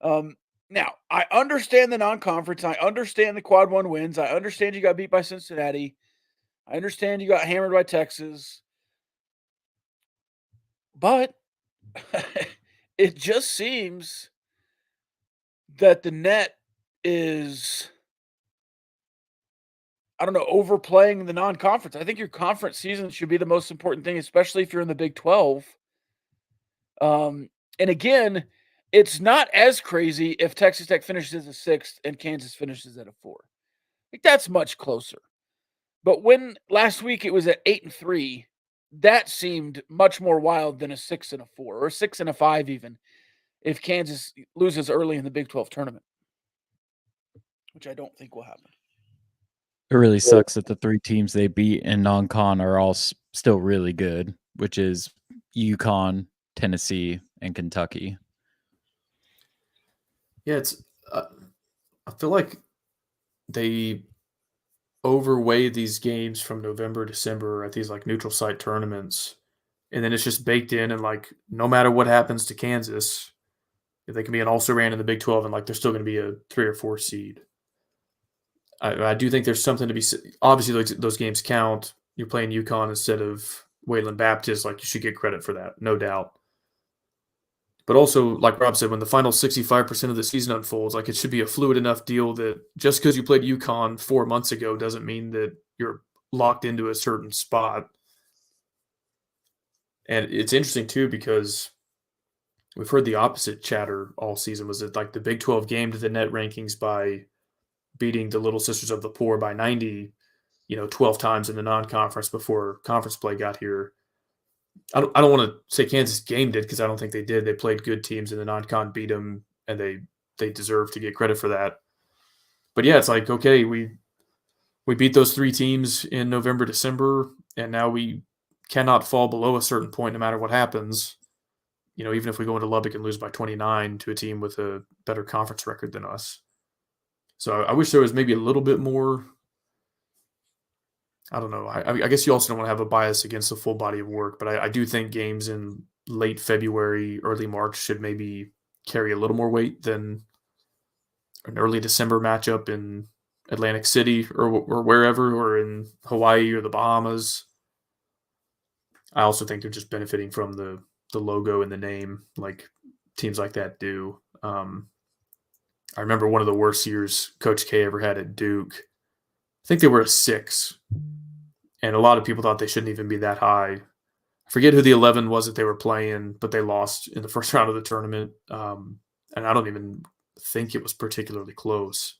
Now, I understand the non-conference. I understand the quad 1 wins. I understand you got beat by Cincinnati. I understand you got hammered by Texas. But it just seems that the net is, I don't know, overplaying the non-conference. I think your conference season should be the most important thing, especially if you're in the Big 12. And again, it's not as crazy if Texas Tech finishes as a 6th and Kansas finishes at a 4. Like, that's much closer. But when last week it was at 8-3, that seemed much more wild than a 6 and a 4 or a 6 and a 5 even if Kansas loses early in the Big 12 tournament, which I don't think will happen. It really sucks that the 3 teams they beat in non-con are all still really good, which is UConn, Tennessee, and Kentucky. Yeah, it's. I feel like they overweigh these games from November, December at these like neutral site tournaments, and then it's just baked in. And like, no matter what happens to Kansas, they can be an also-ran in the Big 12, and like they're still going to be a 3 or 4 seed. I do think there's something to be. Obviously, those games count. You're playing UConn instead of Wayland Baptist. Like, you should get credit for that, no doubt. But also, like Rob said, when the final 65% of the season unfolds, like, it should be a fluid enough deal that just because you played UConn 4 months ago doesn't mean that you're locked into a certain spot. And it's interesting, too, because we've heard the opposite chatter all season, was that like the Big 12 gamed the net rankings by beating the Little Sisters of the Poor by 90, 12 times in the non-conference before conference play got here. I don't want to say Kansas gamed it because I don't think they did. They played good teams in the non-con, beat them, and they deserve to get credit for that. But yeah, it's like, okay, we beat those 3 teams in November, December, and now we cannot fall below a certain point no matter what happens. Even if we go into Lubbock and lose by 29 to a team with a better conference record than us. So I wish there was maybe a little bit more. I don't know. I guess you also don't want to have a bias against the full body of work, but I do think games in late February, early March should maybe carry a little more weight than an early December matchup in Atlantic City or wherever, or in Hawaii or the Bahamas. I also think they're just benefiting from the logo and the name, like teams like that do. I remember one of the worst years Coach K ever had at Duke. I think they were a 6. And a lot of people thought they shouldn't even be that high. I forget who the 11 was that they were playing, but they lost in the first round of the tournament. And I don't even think it was particularly close.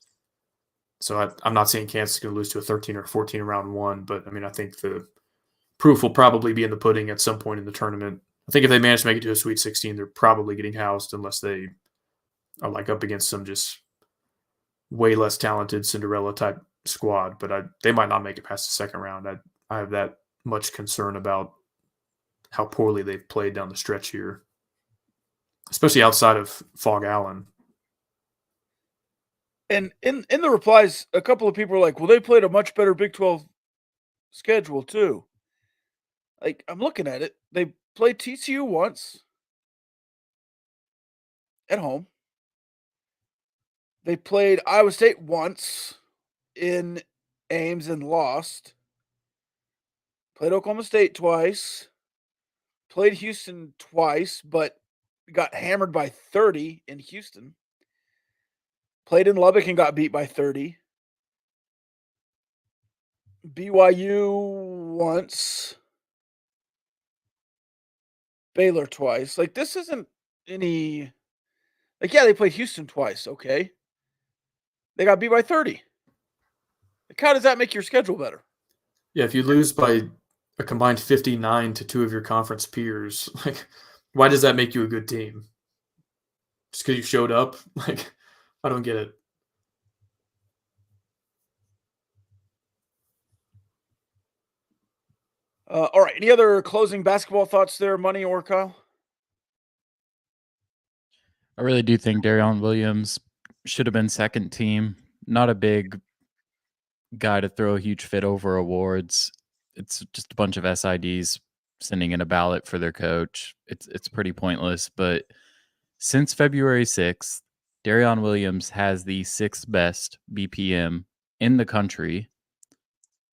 So I'm not saying Kansas is going to lose to a 13 or 14 round 1, but I mean, I think the proof will probably be in the pudding at some point in the tournament. I think if they manage to make it to a Sweet 16, they're probably getting housed unless they are like up against some just way less talented Cinderella type squad, but they might not make it past the second round. I have that much concern about how poorly they've played down the stretch here, especially outside of Fog Allen. And in the replies, a couple of people are like, well, they played a much better Big 12 schedule too. Like, I'm looking at it. They played TCU once at home. They played Iowa State once in Ames and lost. Played Oklahoma State twice. Played Houston twice, but got hammered by 30 in Houston. Played in Lubbock and got beat by 30. BYU once. Baylor twice. Like, this isn't any. Like, yeah, they played Houston twice. Okay. They got beat by 30. Like, how does that make your schedule better? Yeah, if you lose by a combined 59 to two of your conference peers, like, why does that make you a good team? Just because you showed up? Like, I don't get it. All right. Any other closing basketball thoughts there, Money or Kyle? I really do think Darion Williams should have been second team. Not a big guy to throw a huge fit over awards. It's just a bunch of SIDs sending in a ballot for their coach. It's pretty pointless. But since February 6th, Darion Williams has the sixth best BPM in the country.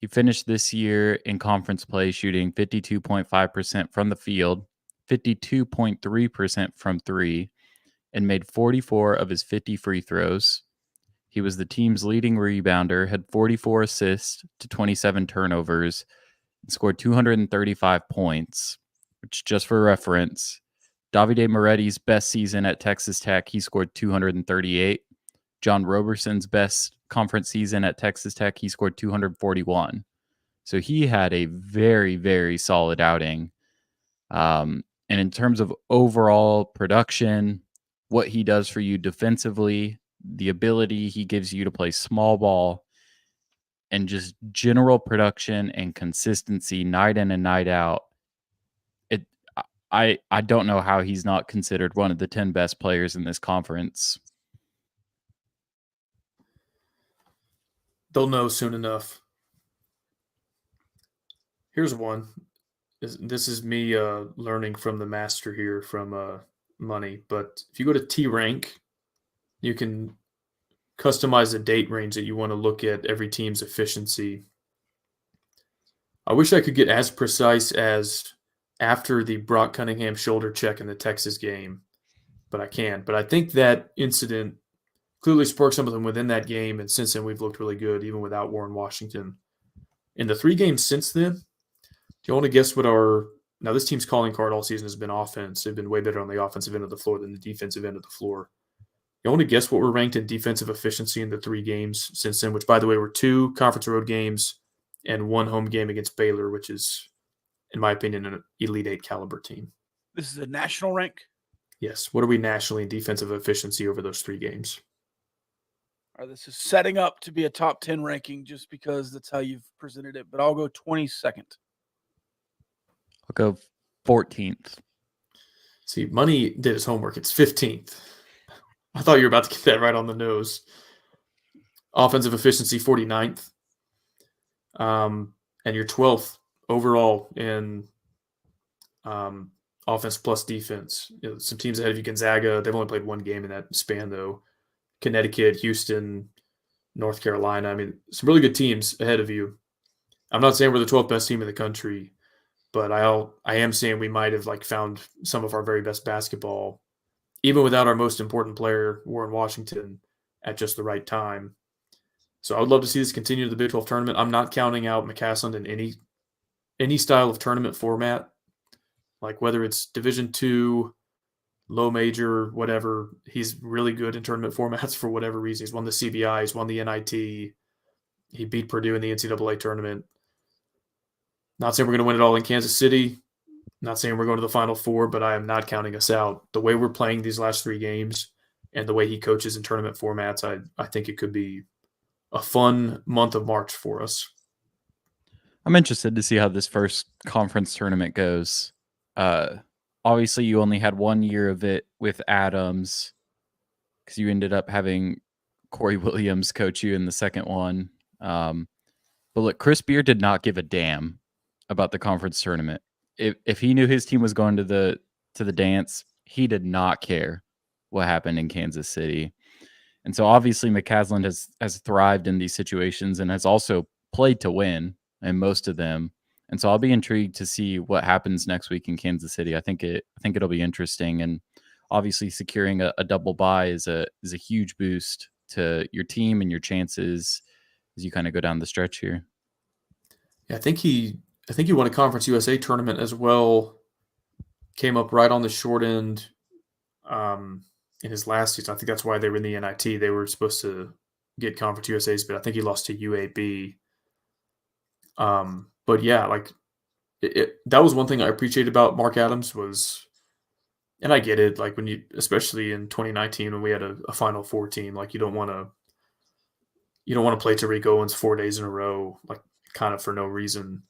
He finished this year in conference play shooting 52.5% from the field, 52.3% from three, and made 44 of his 50 free throws. He was the team's leading rebounder, had 44 assists to 27 turnovers, and scored 235 points, which, just for reference, Davide Moretti's best season at Texas Tech, he scored 238. John Roberson's best conference season at Texas Tech, he scored 241. So he had a very, very solid outing. And in terms of overall production, what he does for you defensively, the ability he gives you to play small ball, and just general production and consistency night in and night out, I don't know how he's not considered one of the 10 best players in this conference. They'll know soon enough. Here's one. This is me learning from the master here from Money. But if you go to T-Rank, you can customize the date range that you want to look at every team's efficiency. I wish I could get as precise as after the Brock Cunningham shoulder check in the Texas game, but I can't. But I think that incident clearly sparked something within that game, and since then we've looked really good, even without Warren Washington. In the 3 games since then, do you want to guess what now this team's calling card all season has been offense. They've been way better on the offensive end of the floor than the defensive end of the floor. You want to guess what we're ranked in defensive efficiency in the 3 games since then, which, by the way, were 2 conference road games and 1 home game against Baylor, which is, in my opinion, an Elite 8 caliber team. This is a national rank? Yes. What are we nationally in defensive efficiency over those 3 games? All right, this is setting up to be a top 10 ranking just because that's how you've presented it, but I'll go 22nd. I'll go 14th. See, Money did his homework. It's 15th. I thought you were about to get that right on the nose. Offensive efficiency, 49th. And you're 12th overall in offense plus defense. Some teams ahead of you, Gonzaga, they've only played 1 game in that span, though. Connecticut, Houston, North Carolina. I mean, some really good teams ahead of you. I'm not saying we're the 12th best team in the country, but I am saying we might have found some of our very best basketball, even without our most important player, Warren Washington, at just the right time. So I would love to see this continue to the Big 12 tournament. I'm not counting out McCasland in any style of tournament format, like whether it's Division II, low major, whatever. He's really good in tournament formats for whatever reason. He's won the CBI, he's won the NIT. He beat Purdue in the NCAA tournament. Not saying we're going to win it all in Kansas City. Not saying we're going to the Final Four, but I am not counting us out. The way we're playing these last 3 games and the way he coaches in tournament formats, I think it could be a fun month of March for us. I'm interested to see how this first conference tournament goes. Obviously, you only had 1 year of it with Adams because you ended up having Corey Williams coach you in the second one. But look, Chris Beard did not give a damn about the conference tournament. If he knew his team was going to the dance, he did not care what happened in Kansas City. And so obviously McCaslin has thrived in these situations and has also played to win in most of them. And so I'll be intrigued to see what happens next week in Kansas City. I think it'll be interesting. And obviously securing a double bye is a huge boost to your team and your chances as you kind of go down the stretch here. Yeah, I think he won a Conference USA tournament as well. Came up right on the short end in his last season. I think that's why they were in the NIT. They were supposed to get Conference USAs, but I think he lost to UAB. But yeah, like that was one thing I appreciated about Mark Adams was, and I get it, like when you, especially in 2019 when we had a Final Four team, like you don't want to play Tariq Owens 4 days in a row, like kind of for no reason.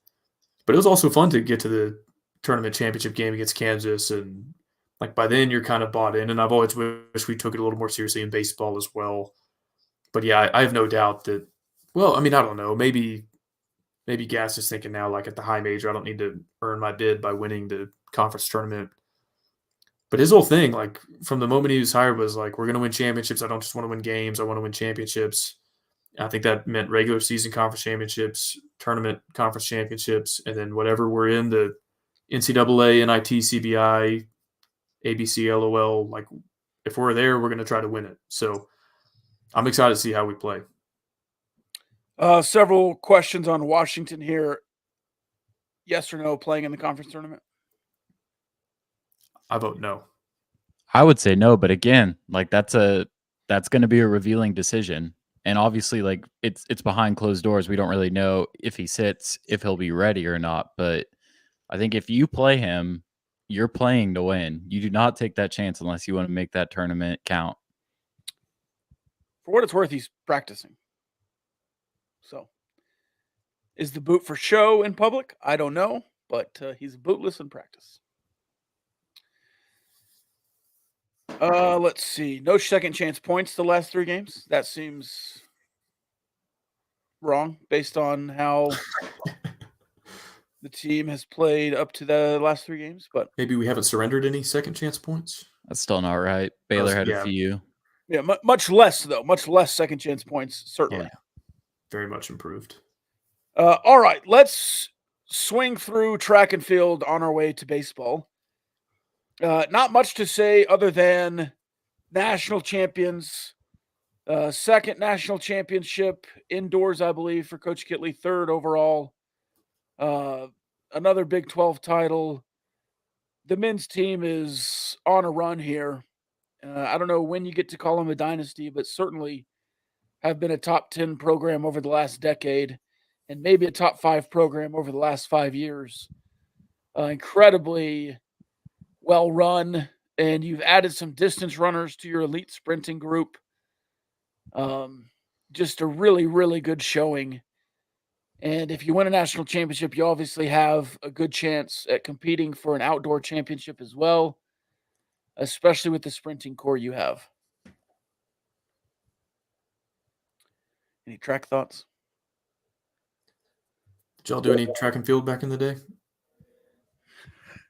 But it was also fun to get to the tournament championship game against Kansas, and like by then you're kind of bought in. And I've always wished we took it a little more seriously in baseball as well. But yeah, I have no doubt that. Well, I mean, I don't know. Maybe Gas is thinking now, like at the high major, I don't need to earn my bid by winning the conference tournament. But his whole thing, like from the moment he was hired, was like, we're going to win championships. I don't just want to win games. I want to win championships. I think that meant regular season conference championships, tournament conference championships, and then whatever we're in, the NCAA, NIT, CBI, ABC, LOL. Like if we're there, we're going to try to win it. So I'm excited to see how we play. Several questions on Washington here. Yes or no playing in the conference tournament? I vote no. I would say no, but again, like that's going to be a revealing decision. And obviously, like it's behind closed doors. We don't really know if he sits, if he'll be ready or not. But I think if you play him, you're playing to win. You do not take that chance unless you want to make that tournament count. For what it's worth, he's practicing. So, is the boot for show in public? I don't know, but he's bootless in practice. Let's see. No second chance points the last 3 games. That seems wrong based on how the team has played up to the last 3 games. But maybe we haven't surrendered any second chance points. That's still not right. Baylor had a few. Yeah, much less though. Much less second chance points, certainly. Yeah, very much improved. All right, let's swing through track and field on our way to baseball. Not much to say other than national champions. Second national championship indoors, I believe, for Coach Kitley. Third overall. Another Big 12 title. The men's team is on a run here. I don't know when you get to call them a dynasty, but certainly have been a top 10 program over the last decade and maybe a top 5 program over the last 5 years. Incredibly well run, and you've added some distance runners to your elite sprinting group. Just a really, really good showing. And if you win a national championship, you obviously have a good chance at competing for an outdoor championship as well, especially with the sprinting core you have. Any track thoughts? Did y'all do any track and field back in the day?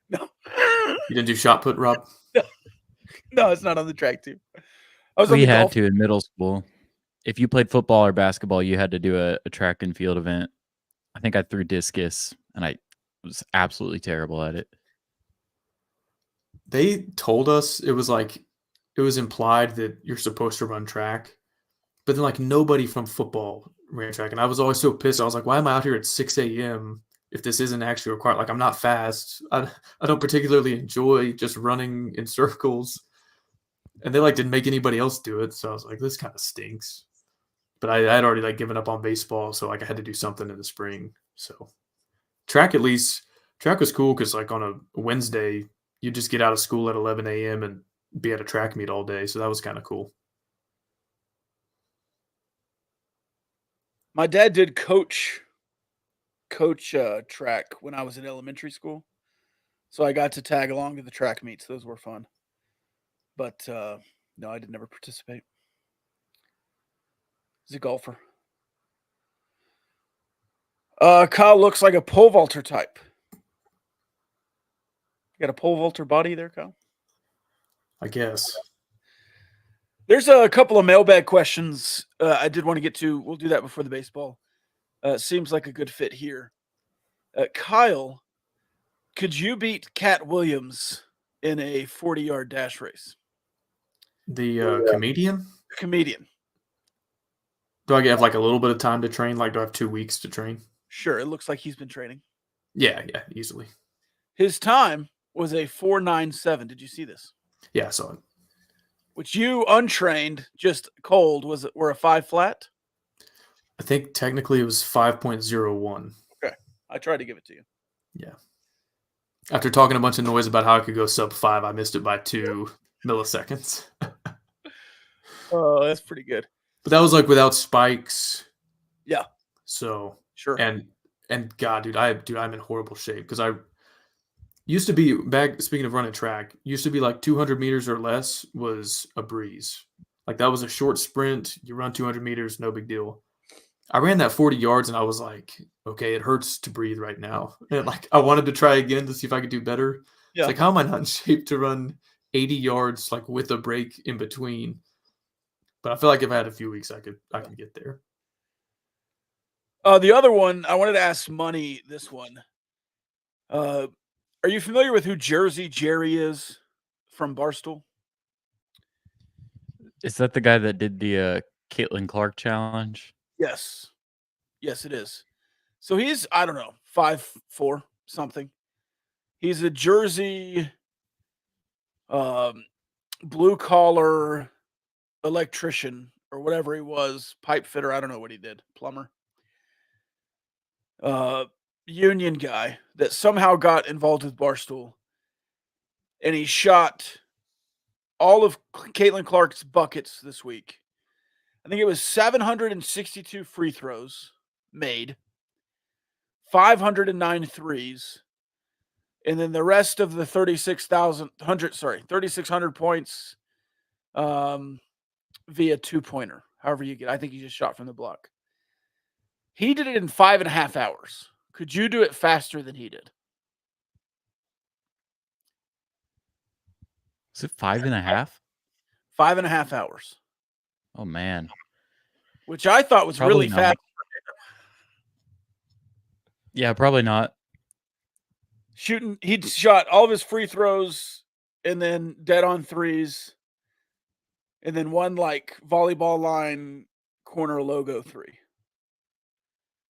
No. You didn't do shot put, Rob? No, it's not on the track team. We had to in middle school. If you played football or basketball, you had to do a track and field event. I think I threw discus, and I was absolutely terrible at it. They told us it was implied that you're supposed to run track, but then like nobody from football ran track, and I was always so pissed. I was like, why am I out here at 6 a.m. if this isn't actually required? Like I'm not fast. I don't particularly enjoy just running in circles, and they didn't make anybody else do it. So I was like, this kind of stinks. But I had already given up on baseball, so I had to do something in the spring. So track was cool because on a Wednesday you just get out of school at 11 a.m. and be at a track meet all day. So that was kind of cool. My dad did coach track when I was in elementary school, so I got to tag along to the track meets. Those were fun, but no, I did never participate. He's a golfer. Kyle looks like a pole vaulter type. You got a pole vaulter body there, Kyle? I guess. There's a couple of mailbag questions I did want to get to. We'll do that before the baseball. Seems like a good fit here. Kyle, could you beat Cat Williams in a 40-yard dash race? The comedian? Comedian. Do I have like a little bit of time to train? Like, do I have 2 weeks to train? Sure, it looks like he's been training. Yeah, easily. His time was a 4.97. Did you see this? Yeah, I saw it. Which you, untrained, just cold, were a 5 flat? I think technically it was 5.01. Okay. I tried to give it to you. Yeah. After talking a bunch of noise about how I could go sub 5, I missed it by 2 milliseconds. Oh, that's pretty good. But that was like without spikes. Yeah. So sure. And God, I'm in horrible shape because I used to be back. Speaking of running track, used to be like 200 meters or less was a breeze. Like that was a short sprint. You run 200 meters, no big deal. I ran that 40 yards and I was like, okay, it hurts to breathe right now. And like I wanted to try again to see if I could do better. Yeah. It's like, how am I not in shape to run 80 yards like with a break in between? But I feel like if I had a few weeks, I can get there. The other one, I wanted to ask Money this one. Are you familiar with who Jersey Jerry is from Barstool? Is that the guy that did the Caitlin Clark challenge? Yes. Yes, it is. So he's, I don't know, 5'4", something. He's a Jersey blue-collar electrician or whatever he was, pipe fitter, I don't know what he did, plumber. Union guy that somehow got involved with Barstool. And he shot all of Caitlin Clark's buckets this week. I think it was 762 free throws made, 509 threes, and then the rest of the 3,600 points via two-pointer, however you get. I think he just shot from the block. He did it in 5.5 hours. Could you do it faster than he did? Is it 5.5? 5.5 hours. Oh, man. Which I thought was Probably really not. fast. Yeah, probably not. He shot all of his free throws and then dead on threes. And then one like volleyball line corner logo 3.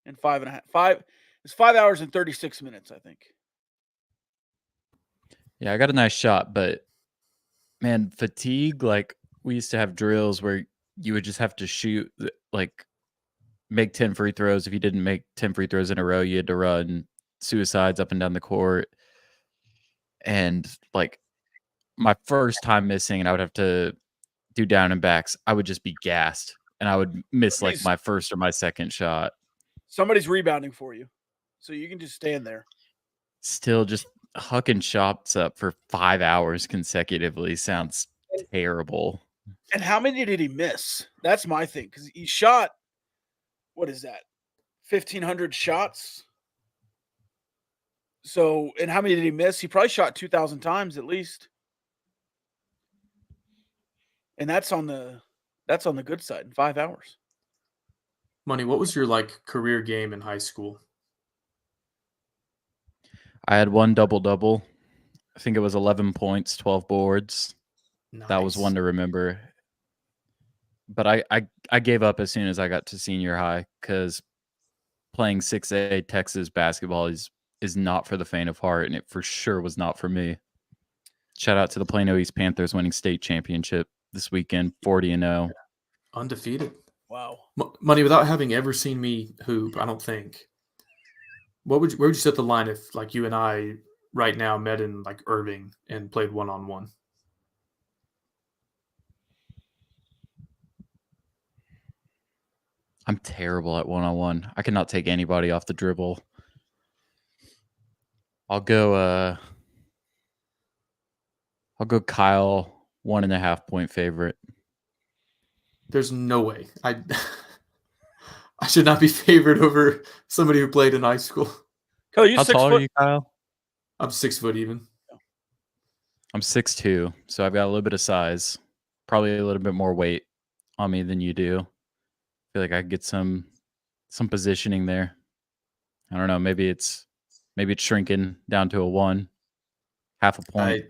In 5.5. It's 5 hours and 36 minutes, I think. Yeah, I got a nice shot, but man, fatigue, like we used to have drills where you would just have to shoot, like make 10 free throws. If you didn't make 10 free throws in a row, you had to run suicides up and down the court. And like my first time missing, and I would have to do down and backs, I would just be gassed and I would miss like my first or my second shot. Somebody's rebounding for you. So you can just stand there. Still just hucking shots up for 5 hours consecutively sounds terrible. And how many did he miss? That's my thing. Because he shot, what is that? 1,500 shots. So, and how many did he miss? He probably shot 2,000 times at least. And that's on the good side in 5 hours. Money, what was your like career game in high school? I had one double-double. I think it was 11 points, 12 boards. Nice. That was one to remember. But I gave up as soon as I got to senior high because playing 6A Texas basketball is not for the faint of heart, and it for sure was not for me. Shout out to the Plano East Panthers winning state championship this weekend, 40-0. Undefeated. Wow. Money, without having ever seen me hoop, I don't think. Where would you set the line if like you and I right now met in like Irving and played one-on-one? I'm terrible at one-on-one. I cannot take anybody off the dribble. I'll go Kyle, 1.5 point favorite. There's no way. I should not be favored over somebody who played in high school. Kelly, you How 6 tall foot? are you, Kyle? I'm 6 foot even. I'm 6'2", so I've got a little bit of size. Probably a little bit more weight on me than you do. I feel like I could get some positioning there. I don't know. Maybe it's shrinking down to a 1, half a point.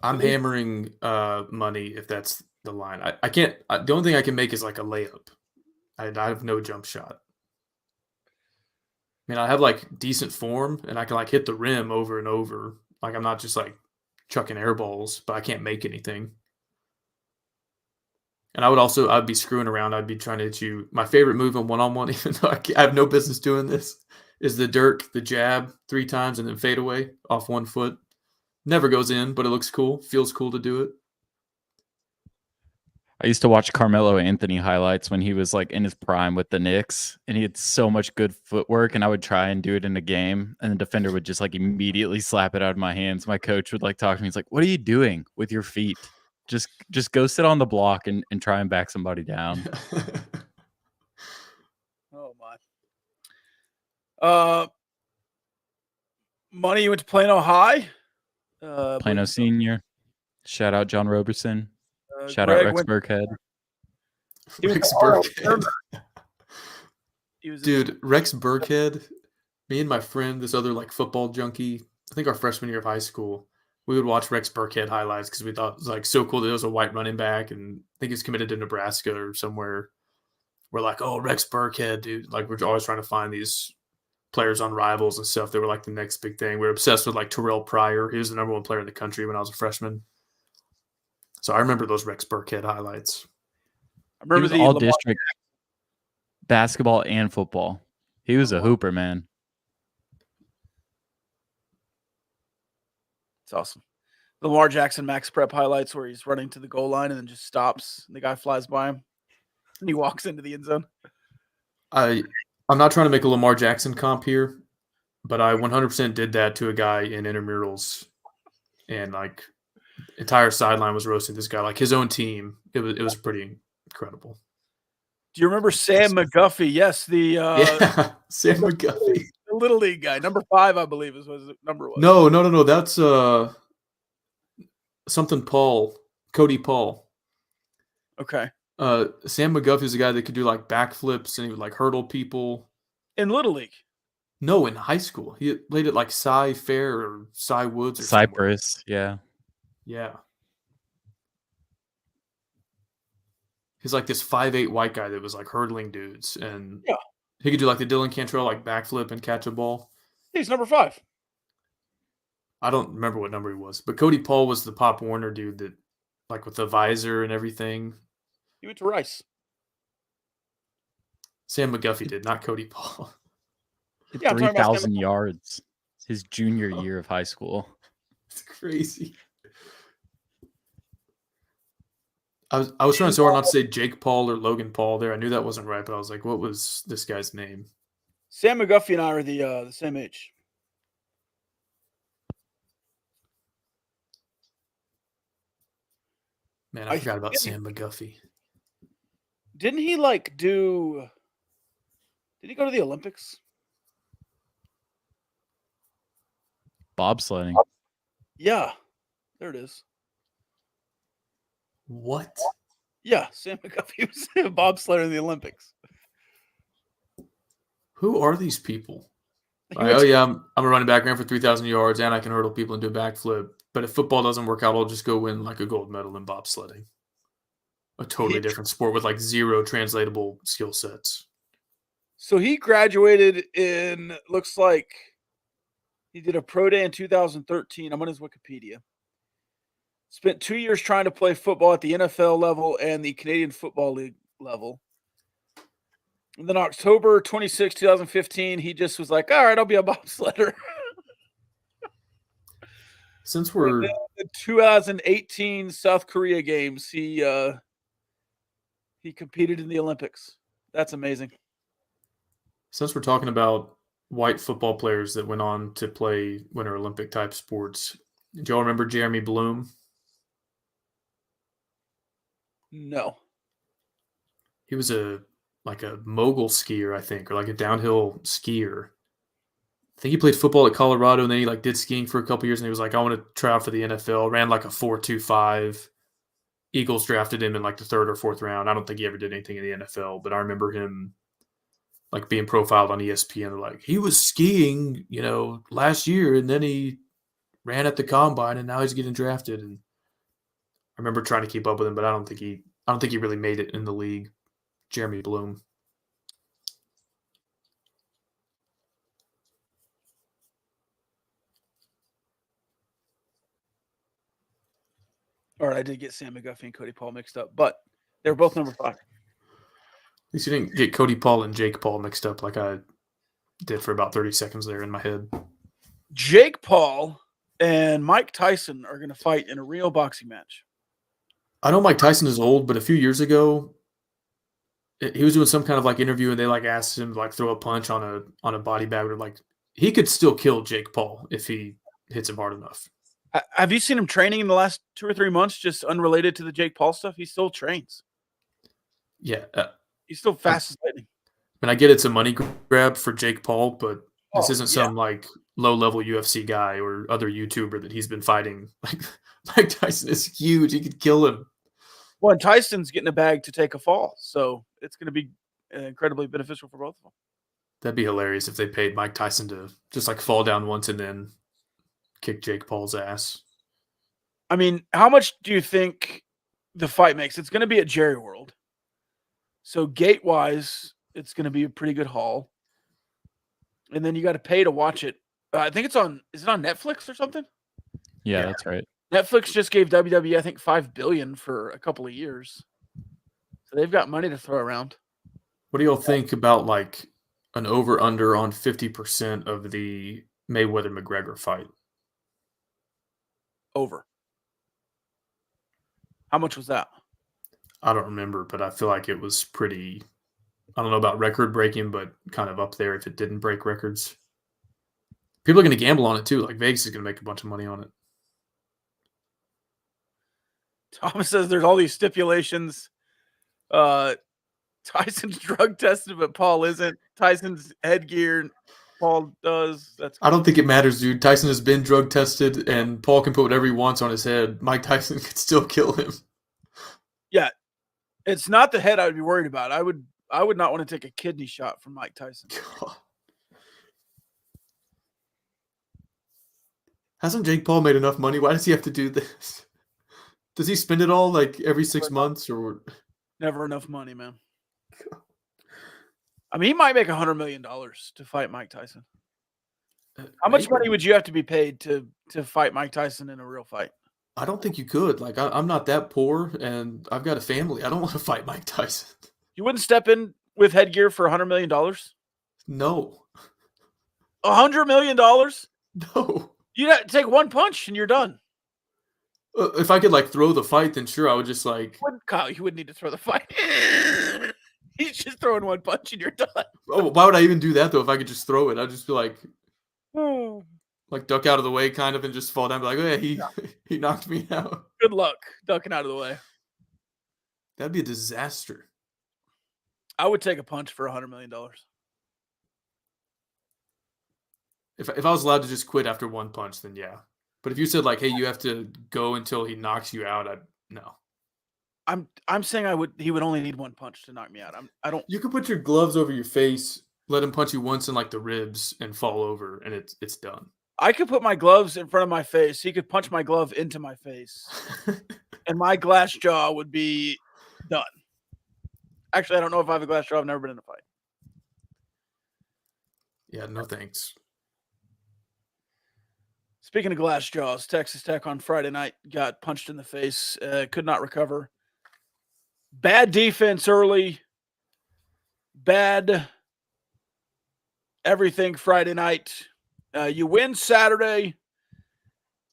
I'm hammering money if that's the line. I can't. The only thing I can make is like a layup. I have no jump shot. I mean, I have like decent form, and I can like hit the rim over and over. Like I'm not just like chucking air balls, but I can't make anything. And I'd be screwing around. I'd be trying to hit you. My favorite move on one-on-one, even though I have no business doing this, is the Dirk, the jab 3 times and then fade away off 1 foot. Never goes in, but it looks cool. Feels cool to do it. I used to watch Carmelo Anthony highlights when he was like in his prime with the Knicks, and he had so much good footwork, and I would try and do it in a game, and the defender would just like immediately slap it out of my hands. My coach would like talk to me. He's like, "What are you doing with your feet? Just go sit on the block and try and back somebody down." Oh my. Money you went to Plano High. Plano Senior. Shout out John Roberson. Shout Greg out Rex Burkhead. Rex Burkhead. Dude, Rex Burkhead, me and my friend, this other like football junkie, I think our freshman year of high school, we would watch Rex Burkhead highlights because we thought it was like so cool that it was a white running back, and I think he's committed to Nebraska or somewhere. We're like, oh, Rex Burkhead, dude. Like, we're always trying to find these players on Rivals and stuff that were like the next big thing. We were obsessed with like Terrell Pryor. He was the #1 player in the country when I was a freshman. So I remember those Rex Burkhead highlights. I remember he was all district basketball and football. He was a hooper, man. It's awesome. The Lamar Jackson Max Prep highlights where he's running to the goal line and then just stops. And the guy flies by him and he walks into the end zone. I'm not trying to make a Lamar Jackson comp here, but I 100% did that to a guy in intramurals, and like entire sideline was roasting this guy, like his own team. It was pretty incredible. Do you remember Sam McGuffey? Yes, yeah, Sam McGuffey, the Little League guy, number 5, I believe, is what his number was. No. That's something Paul, Cody Paul. Okay. Sam McGuffey is a guy that could do like backflips and he would like hurdle people. In Little League? No, in high school. He played at like Cy Fair or Cy Woods or Cypress, somewhere. Yeah. He's like this 5'8" white guy that was like hurdling dudes, and he could do like the Dylan Cantrell like backflip and catch a ball. He's number 5. I don't remember what number he was, but Cody Paul was the Pop Warner dude that like with the visor and everything. He went to Rice. Sam McGuffey did, not Cody Paul. 3,000 yards his junior year of high school. It's crazy. I was trying so hard not to say Jake Paul or Logan Paul there. I knew that wasn't right, but I was like, what was this guy's name? Sam McGuffey and I are the same age. Man, I forgot about Sam McGuffey. Didn't he like do? Did he go to the Olympics? Bobsledding. Yeah, there it is. What? Yeah, Sam McGuffey was a bobsledder in the Olympics. Who are these people? Oh yeah, I'm a running back, ran for 3,000 yards, and I can hurdle people and do a backflip. But if football doesn't work out, I'll just go win like a gold medal in bobsledding. A totally different sport with like 0 translatable skill sets. So he graduated in, looks like he did a pro day in 2013. I'm on his Wikipedia. Spent 2 years trying to play football at the NFL level and the Canadian Football League level. And then October 26, 2015, he just was like, all right, I'll be a bobsledder. Since we're the 2018 South Korea games, he competed in the Olympics. That's amazing. Since we're talking about white football players that went on to play Winter Olympic type sports, do y'all remember Jeremy Bloom? No. He was a mogul skier, I think, or like a downhill skier. I think he played football at Colorado, and then he did skiing for a couple years, and he was like, I want to try out for the NFL. Ran like a 4.25. Eagles drafted him in like the third or fourth round. I don't think he ever did anything in the NFL, but I remember him being profiled on ESPN. They're like, he was skiing, last year, and then he ran at the combine, and now he's getting drafted. And I remember trying to keep up with him, but I don't think he really made it in the league. Jeremy Bloom. All right, I did get Sam McGuffey and Cody Paul mixed up, but they were both number 5. At least you didn't get Cody Paul and Jake Paul mixed up like I did for about 30 seconds there in my head. Jake Paul and Mike Tyson are going to fight in a real boxing match. I know Mike Tyson is old, but a few years ago, he was doing some kind of interview, and they asked him to throw a punch on a body bag. Or he could still kill Jake Paul if he hits him hard enough. Have you seen him training in the last 2 or 3 months, just unrelated to the Jake Paul stuff? He still trains. Yeah. He's still fast as lightning. I mean, I get it's a money grab for Jake Paul, but this isn't some low-level UFC guy or other YouTuber that he's been fighting. Mike Tyson is huge. He could kill him. Well, and Tyson's getting a bag to take a fall, so it's going to be incredibly beneficial for both of them. That'd be hilarious if they paid Mike Tyson to just fall down once and then kick Jake Paul's ass. I mean, how much do you think the fight makes? It's going to be at Jerry World. So gate-wise, it's going to be a pretty good haul. And then you got to pay to watch it. I think is it on Netflix or something? Yeah, that's right. Netflix just gave WWE, I think, $5 billion for a couple of years. So they've got money to throw around. What do y'all think about an over-under on 50% of the Mayweather-McGregor fight? Over. How much was that? I don't remember, but I feel like it was pretty, I don't know about record-breaking, but kind of up there if it didn't break records. People are going to gamble on it, too. Vegas is going to make a bunch of money on it. Thomas says there's all these stipulations. Tyson's drug tested, but Paul isn't. Tyson's headgear, Paul does. I don't think it matters, dude. Tyson has been drug tested, and Paul can put whatever he wants on his head. Mike Tyson could still kill him. Yeah, it's not the head I would be worried about. I would not want to take a kidney shot from Mike Tyson. God. Hasn't Jake Paul made enough money? Why does he have to do this? Does he spend it all every 6 months or? Never enough money, man. I mean, he might make $100 million to fight Mike Tyson. How much money would you have to be paid to fight Mike Tyson in a real fight? I don't think you could. I'm not that poor, and I've got a family. I don't want to fight Mike Tyson. You wouldn't step in with headgear for $100 million? No. $100 million? No. You'd have to take one punch and you're done. If I could throw the fight, then sure, I would just Kyle, you wouldn't need to throw the fight. He's just throwing one punch and you're done. Oh, why would I even do that though? If I could just throw it, I'd just be oh. Duck out of the way, kind of, and just fall down. Be oh yeah, he knocked me out. Good luck ducking out of the way. That'd be a disaster. I would take a punch for $100 million. If I was allowed to just quit after one punch, then yeah. But if you said hey, you have to go until he knocks you out, no. I'm saying he would only need one punch to knock me out. I don't. You could put your gloves over your face, let him punch you once in the ribs, and fall over, and it's done. I could put my gloves in front of my face. He could punch my glove into my face, and my glass jaw would be done. Actually, I don't know if I have a glass jaw. I've never been in a fight. Yeah, no thanks. Speaking of glass jaws, Texas Tech on Friday night got punched in the face, could not recover. Bad defense early. Bad everything Friday night. You win Saturday,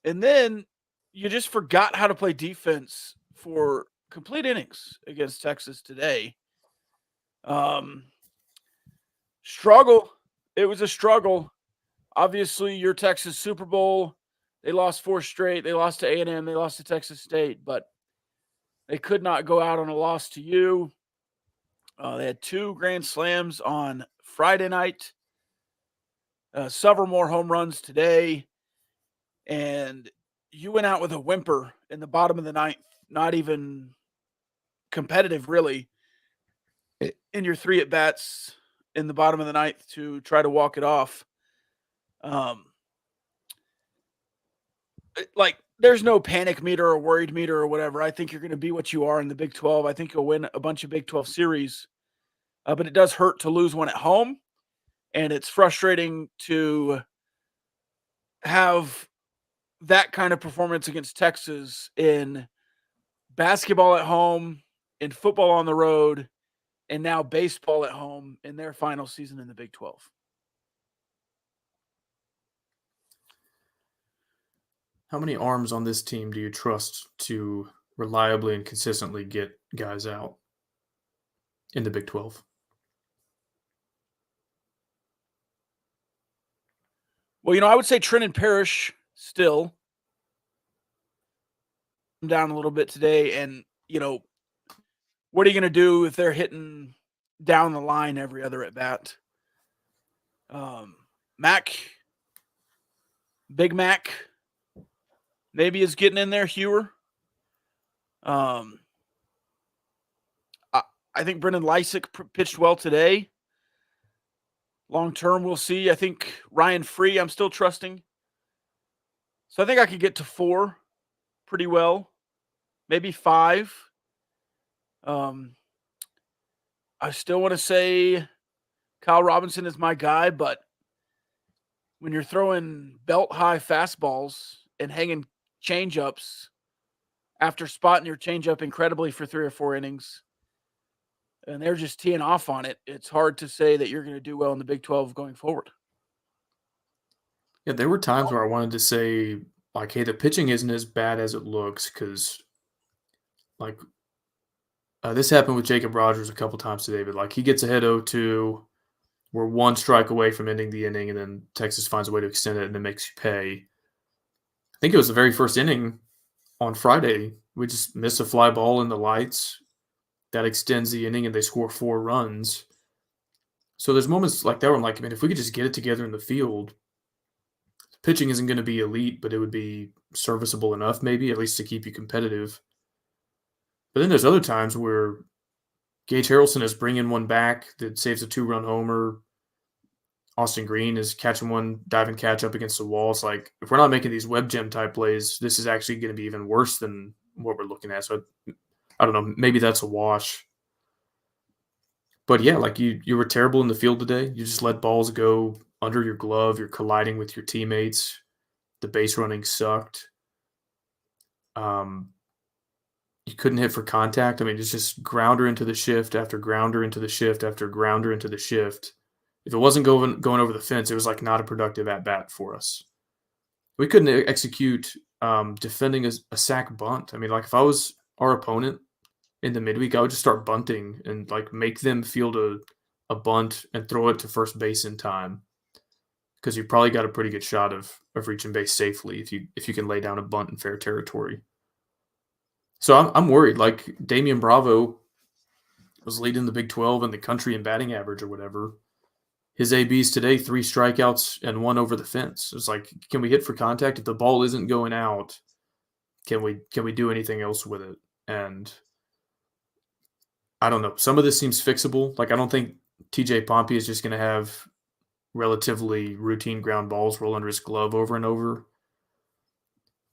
and then you just forgot how to play defense for complete innings against Texas today. Struggle. It was a struggle. Obviously, your Texas Super Bowl, they lost 4 straight. They lost to A&M. They lost to Texas State, but they could not go out on a loss to you. They had 2 grand slams on Friday night, several more home runs today, and you went out with a whimper in the bottom of the ninth, not even competitive, really, in your 3 at-bats in the bottom of the ninth to try to walk it off. There's no panic meter or worried meter or whatever. I think you're going to be what you are in the Big 12. I think you'll win a bunch of Big 12 series, but it does hurt to lose one at home, and it's frustrating to have that kind of performance against Texas in basketball at home, in football on the road, and now baseball at home in their final season in the Big 12. How many arms on this team do you trust to reliably and consistently get guys out in the Big 12? Well, I would say Trenton Parrish still down a little bit today. And, what are you going to do if they're hitting down the line every other at bat? Big Mac, maybe is getting in there. Hewer. I think Brendan Lysick pitched well today. Long term, we'll see. I think Ryan Free, I'm still trusting. So I think I could get to 4 pretty well, maybe 5. I still want to say Kyle Robinson is my guy, but when you're throwing belt-high fastballs and hanging changeups after spotting your changeup incredibly for 3 or 4 innings, and they're just teeing off on it, it's hard to say that you're going to do well in the Big 12 going forward. Yeah, there were times where I wanted to say, hey, the pitching isn't as bad as it looks because, this happened with Jacob Rogers a couple times today, but, he gets ahead 0-2. We're 1 strike away from ending the inning, and then Texas finds a way to extend it and then makes you pay. I think it was the very first inning on Friday. We just miss a fly ball in the lights. That extends the inning, and they score 4 runs. So there's moments like that where I'm if we could just get it together in the field, pitching isn't going to be elite, but it would be serviceable enough maybe, at least to keep you competitive. But then there's other times where Gage Harrelson is bringing one back that saves a 2-run homer. Austin Green is catching one diving catch up against the wall. It's if we're not making these web gem type plays, this is actually going to be even worse than what we're looking at. So I don't know. Maybe that's a wash. But yeah, you were terrible in the field today. You just let balls go under your glove. You're colliding with your teammates. The base running sucked. You couldn't hit for contact. It's just grounder into the shift after grounder into the shift after grounder into the shift. If it wasn't going over the fence, it was not a productive at-bat for us. We couldn't execute defending a sack bunt. If I was our opponent in the midweek, I would just start bunting and make them field a bunt and throw it to first base in time, because you probably got a pretty good shot of reaching base safely if you can lay down a bunt in fair territory. So I'm worried. Damian Bravo was leading the Big 12 in the country in batting average or whatever. His ABs today, 3 strikeouts and 1 over the fence. It's can we hit for contact? If the ball isn't going out, can we do anything else with it? And I don't know. Some of this seems fixable. I don't think TJ Pompey is just going to have relatively routine ground balls roll under his glove over and over.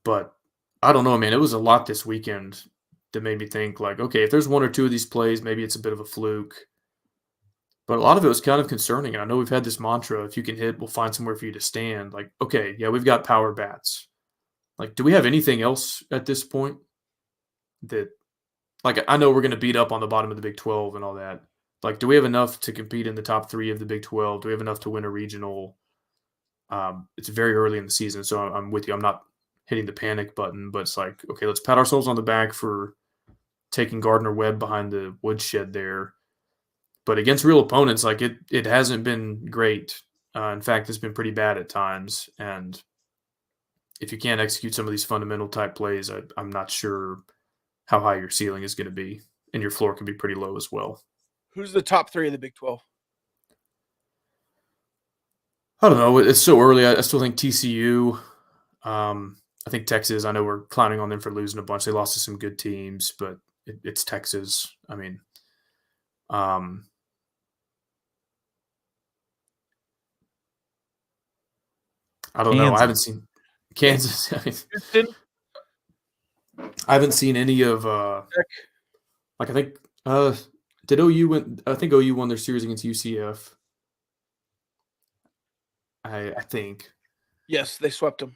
But I don't know, man. It was a lot this weekend that made me think, okay, if there's 1 or 2 of these plays, maybe it's a bit of a fluke. But a lot of it was kind of concerning. And I know we've had this mantra, if you can hit, we'll find somewhere for you to stand. Okay, yeah, we've got power bats. Do we have anything else at this point that, I know we're going to beat up on the bottom of the Big 12 and all that. Do we have enough to compete in the top 3 of the Big 12? Do we have enough to win a regional? It's very early in the season, so I'm with you. I'm not hitting the panic button, but it's okay, let's pat ourselves on the back for taking Gardner Webb behind the woodshed there. But against real opponents, like it hasn't been great. In fact, it's been pretty bad at times. And if you can't execute some of these fundamental type plays, I'm not sure how high your ceiling is going to be, and your floor can be pretty low as well. Who's the top 3 of the Big 12? I don't know. It's so early. I still think TCU. I think Texas. I know we're clowning on them for losing a bunch. They lost to some good teams, but it's Texas. I mean, I don't know. I haven't seen Kansas. Houston? I haven't seen any of like I think did OU win? I think OU won their series against UCF. I think. Yes, they swept them.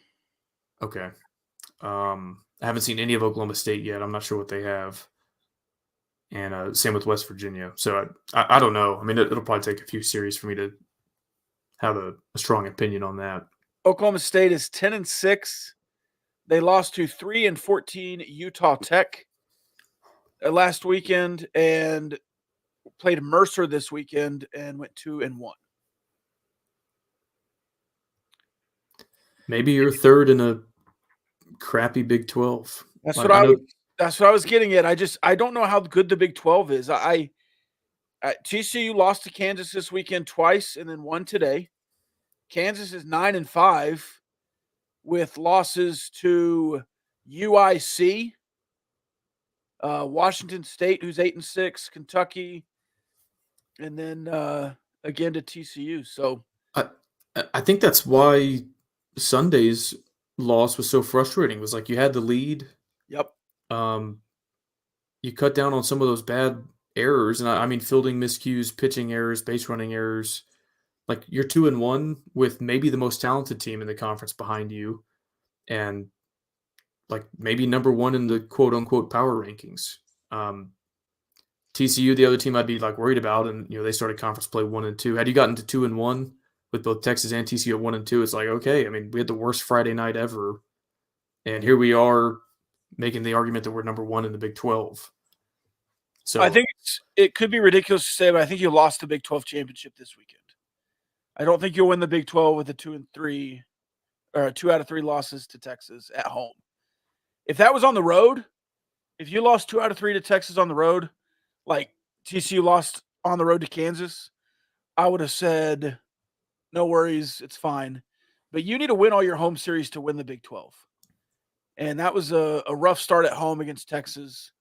Okay. I haven't seen any of Oklahoma State yet. I'm not sure what they have. And same with West Virginia. So I don't know. I mean, it'll probably take a few series for me to have a strong opinion on that. Oklahoma State is 10-6. They lost to 3-14 Utah Tech last weekend and played Mercer this weekend and went 2-1. Maybe you're third in a crappy Big 12. That's what I was getting at. I don't know how good the Big 12 is. TCU lost to Kansas this weekend twice and then won today. Kansas is 9-5 with losses to UIC, Washington State, who's 8-6, Kentucky, and then again to TCU. So I think that's why Sunday's loss was so frustrating. It was like you had the lead. Yep. You cut down on some of those bad errors, and I mean fielding miscues, pitching errors, base running errors. Like you're 2-1 with maybe the most talented team in the conference behind you, and like maybe number 1 in the quote unquote power rankings. TCU, the other team I'd be like worried about, and they started conference play 1-2. Had you gotten to 2-1 with both Texas and TCU at 1-2, it's like, okay, I mean, we had the worst Friday night ever, and here we are making the argument that we're number 1 in the Big 12. So I think it could be ridiculous to say, but I think you lost the Big 12 championship this weekend. I don't think you'll win the Big 12 with a 2-3 or 2 out of 3 losses to Texas at home. If that was on the road, if you lost 2 out of 3 to Texas on the road, like TCU lost on the road to Kansas, I would have said, no worries, it's fine. But you need to win all your home series to win the Big 12. And that was a rough start at home against Texas.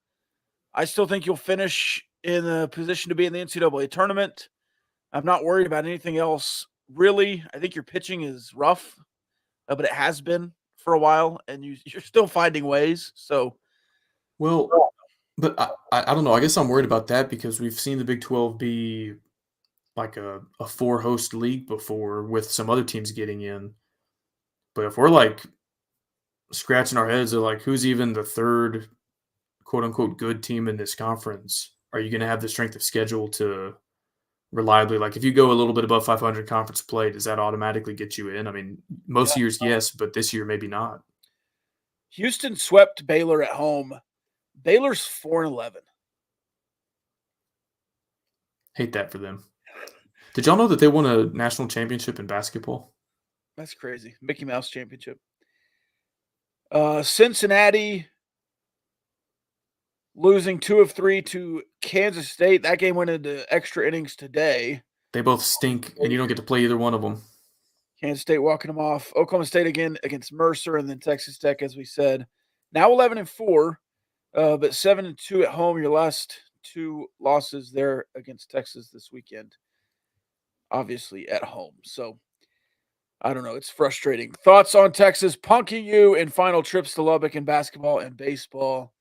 I still think you'll finish in a position to be in the NCAA tournament. I'm not worried about anything else. Really, I think your pitching is rough, but it has been for a while, and you're still finding ways. So, well, but I don't know. I guess I'm worried about that because we've seen the Big 12 be like a 4-host league before with some other teams getting in. But if we're like scratching our heads at like who's even the third quote unquote good team in this conference, are you going to have the strength of schedule to reliably, like if you go a little bit above 500 conference play, does that automatically get you in? I mean, most years, yes, but this year maybe not. Houston swept Baylor at home. Baylor's 4-11. Hate that for them. Did y'all know that they won a national championship in basketball? That's crazy. Mickey Mouse championship. Cincinnati losing 2 of 3 to Kansas State. That game went into extra innings today. They both stink, and you don't get to play either one of them. Kansas State walking them off. Oklahoma State again against Mercer, and then Texas Tech, as we said. Now 11-4, but 7-2 at home. Your last 2 losses there against Texas this weekend, obviously at home. So I don't know. It's frustrating. Thoughts on Texas punking you in final trips to Lubbock in basketball and baseball?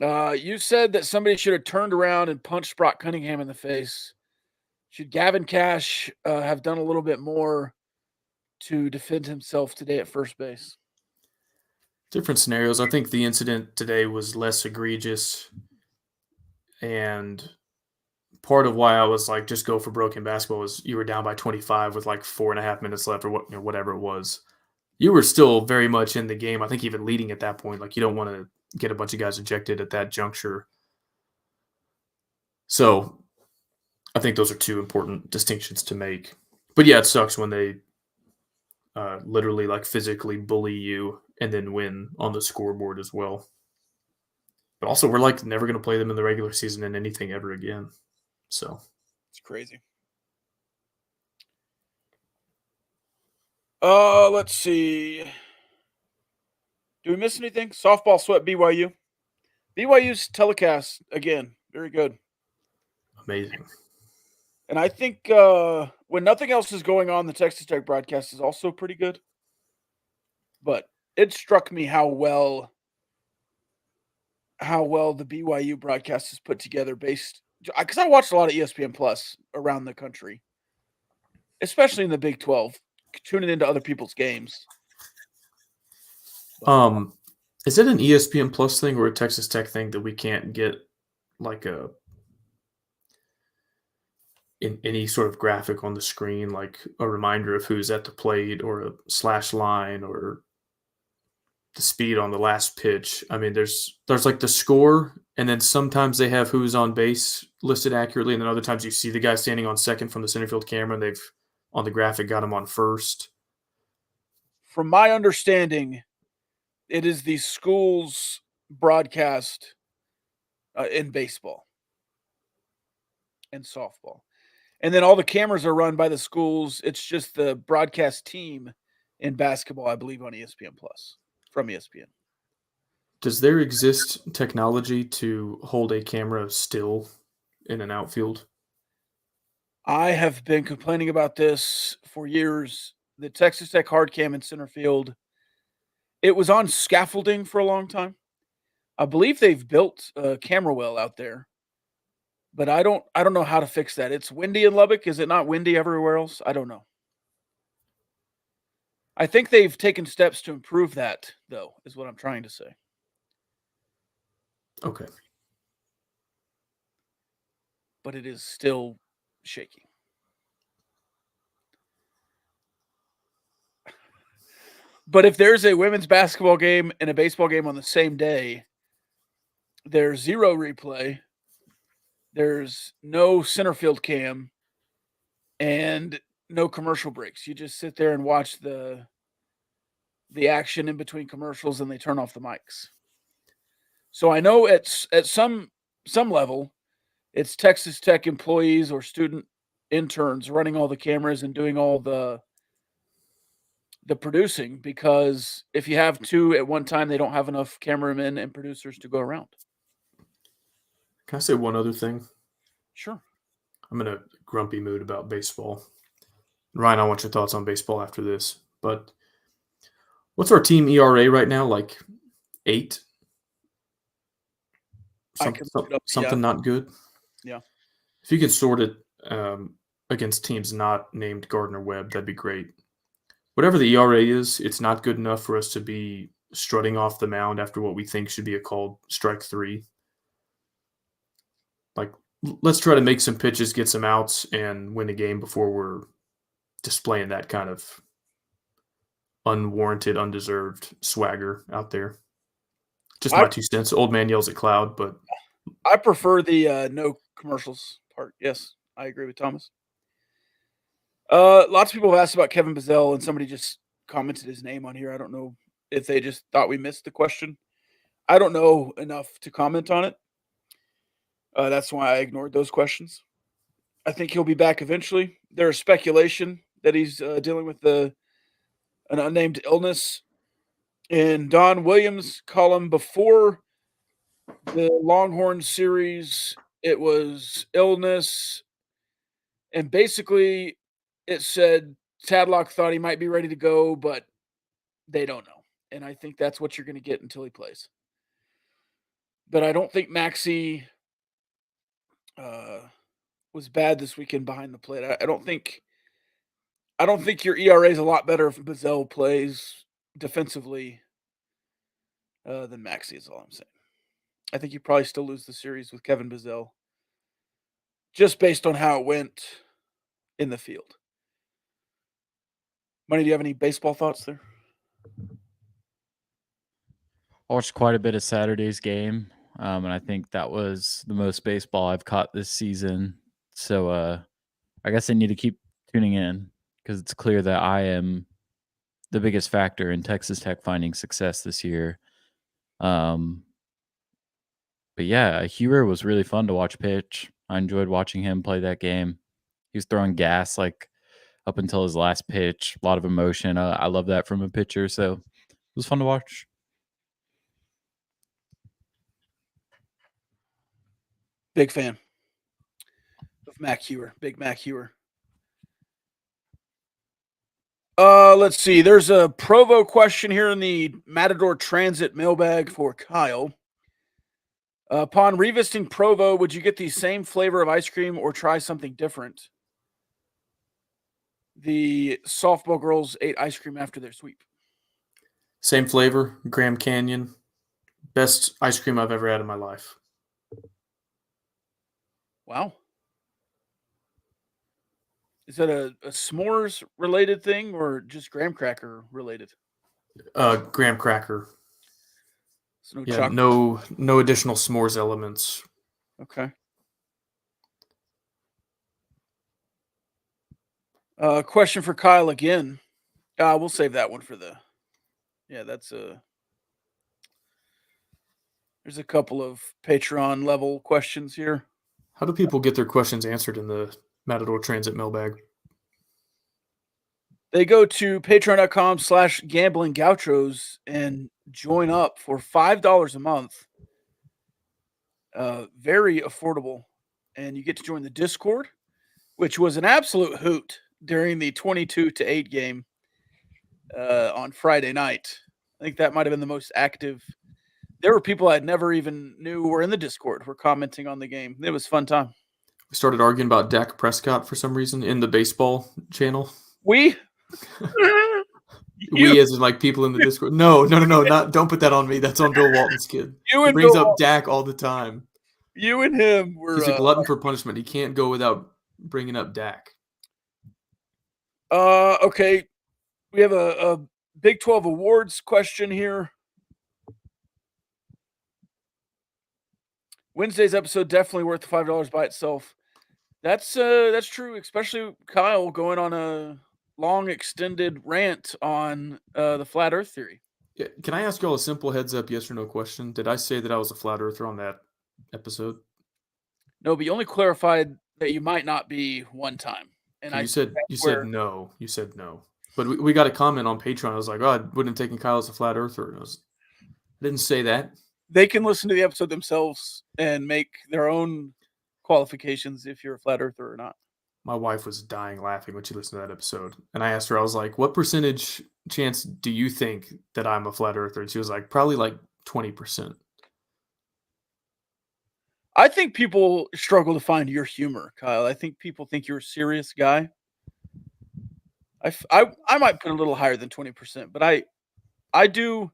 You said that somebody should have turned around and punched Brock Cunningham in the face. Should Gavin Cash have done a little bit more to defend himself today at first base? Different scenarios. I think the incident today was less egregious, and part of why I was like, just go for broken basketball was you were down by 25 with like 4.5 minutes left or whatever it was. You were still very much in the game. I think even leading at that point, like you don't want to get a bunch of guys ejected at that juncture. So I think those are two important distinctions to make. But yeah, it sucks when they literally like physically bully you and then win on the scoreboard as well. But also, we're like never going to play them in the regular season in anything ever again. So It's crazy. Let's see. Do we miss anything? Softball swept BYU. BYU's telecast again, very good. amazing. And I think when nothing else is going on, the Texas Tech broadcast is also pretty good. But it struck me how well the BYU broadcast is put together based because I watched a lot of ESPN Plus around the country, especially in the Big 12, tuning into other people's games. Is it an ESPN Plus thing or a Texas Tech thing that we can't get like in any sort of graphic on the screen, like a reminder of who's at the plate or a slash line or the speed on the last pitch? I mean, there's like the score, and then sometimes they have who's on base listed accurately, and then other times you see the guy standing on second from the center field camera, and they've on the graphic got him on first. From my understanding, it is the school's broadcast in baseball and softball. And then all the cameras are run by the schools. It's just the broadcast team in basketball, I believe, on ESPN Plus from ESPN. Does there exist technology to hold a camera still in an outfield? I have been complaining about this for years. The Texas Tech hard cam in center field, it was on scaffolding for a long time. I believe they've built a camera well out there, but I don't know how to fix that. It's windy in Lubbock. Is it not windy everywhere else? I don't know. I think they've taken steps to improve that, though, is what I'm trying to say. Okay. But it is still shaky. But if there's a women's basketball game and a baseball game on the same day, there's zero replay. There's no center field cam and no commercial breaks. You just sit there and watch the action in between commercials, and they turn off the mics. So I know at some level, it's Texas Tech employees or student interns running all the cameras and doing all the producing, because if you have two at one time, they don't have enough cameramen and producers to go around. Can I say one other thing? Sure. I'm in a grumpy mood about baseball. Ryan, I want your thoughts on baseball after this. But what's our team ERA right now? Like 8? Something not good? Yeah. If you could sort it against teams not named Gardner-Webb, that'd be great. Whatever the ERA is, it's not good enough for us to be strutting off the mound after what we think should be a called strike 3. Like, let's try to make some pitches, get some outs, and win a game before we're displaying that kind of unwarranted, undeserved swagger out there. Just my 2 cents. Old man yells at cloud, but I prefer the no commercials part. Yes, I agree with Thomas. Lots of people have asked about Kevin Bazell, and somebody just commented his name on here. I don't know if they just thought we missed the question. I don't know enough to comment on it. That's why I ignored those questions. I think he'll be back eventually. There's speculation that he's dealing with an unnamed illness. In Don Williams' column before the Longhorn series, it was illness. And basically, it said Tadlock thought he might be ready to go, but they don't know. And I think that's what you're going to get until he plays. But I don't think Maxey was bad this weekend behind the plate. I don't think your ERA is a lot better if Bazell plays defensively than Maxey is all I'm saying. I think you probably still lose the series with Kevin Bazell just based on how it went in the field. Money, do you have any baseball thoughts there? I watched quite a bit of Saturday's game, and I think that was the most baseball I've caught this season So I guess I need to keep tuning in because it's clear that I am the biggest factor in Texas Tech finding success this year. But yeah, Hewer was really fun to watch pitch. I enjoyed watching him play that game. He was throwing gas like up until his last pitch. A lot of emotion. I love that from a pitcher. So it was fun to watch. Big fan of Mac Hewer. Big Mac Hewer. Let's see. There's a Provo question here in the Matador Transit mailbag for Kyle. Upon revisiting Provo, would you get the same flavor of ice cream or try something different? The softball girls ate ice cream after their sweep. Same flavor, Grand Canyon. Best ice cream I've ever had in my life. Wow. Is that a s'mores related thing or just graham cracker related? Graham cracker. So no Yeah, chocolate. no additional s'mores elements. Okay. Question for Kyle again. We'll save that one for the. Yeah, that's a. There's a couple of Patreon level questions here. How do people get their questions answered in the Matador Transit mailbag? They go to patreon.com/Gamblin Gauchos and join up for $5 a month. Very affordable. And you get to join the Discord, which was an absolute hoot during the 22-8 game on Friday night. I think that might have been the most active. There were people I'd never even knew were in the Discord were commenting on the game. It was a fun time. We started arguing about Dak Prescott for some reason in the baseball channel. We as in like people in the Discord. No, don't put that on me. That's on Bill Walton's kid. He brings up Dak all the time. You and him were. He's a glutton for punishment. He can't go without bringing up Dak. Okay. We have a Big 12 awards question here. Wednesday's episode definitely worth the $5 by itself. That's true, especially Kyle going on a long extended rant on the flat earth theory. Yeah, can I ask y'all a simple heads up yes or no question? Did I say that I was a flat earther on that episode? No, but you only clarified that you might not be one time. And you said no. You said no. But we got a comment on Patreon. I was like, oh, I wouldn't have taken Kyle as a flat earther. I didn't say that. They can listen to the episode themselves and make their own qualifications if you're a flat earther or not. My wife was dying laughing when she listened to that episode. And I asked her, I was like, what percentage chance do you think that I'm a flat earther? And she was like, probably like 20%. I think people struggle to find your humor, Kyle. I think people think you're a serious guy. I might put a little higher than 20%, but I do.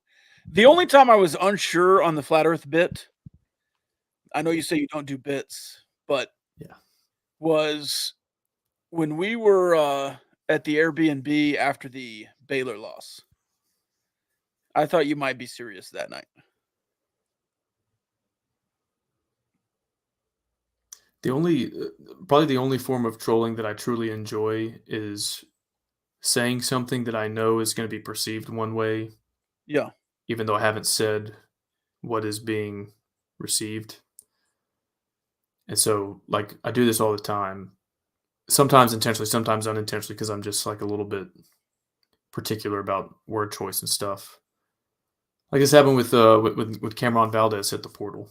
The only time I was unsure on the flat earth bit, I know you say you don't do bits, but yeah, was when we were at the Airbnb after the Baylor loss. I thought you might be serious that night. Probably the only form of trolling that I truly enjoy is saying something that I know is going to be perceived one way. Yeah. Even though I haven't said what is being received. And so, like, I do this all the time. Sometimes intentionally, sometimes unintentionally, because I'm just, like, a little bit particular about word choice and stuff. Like this happened with Cameron Valdez hit the portal.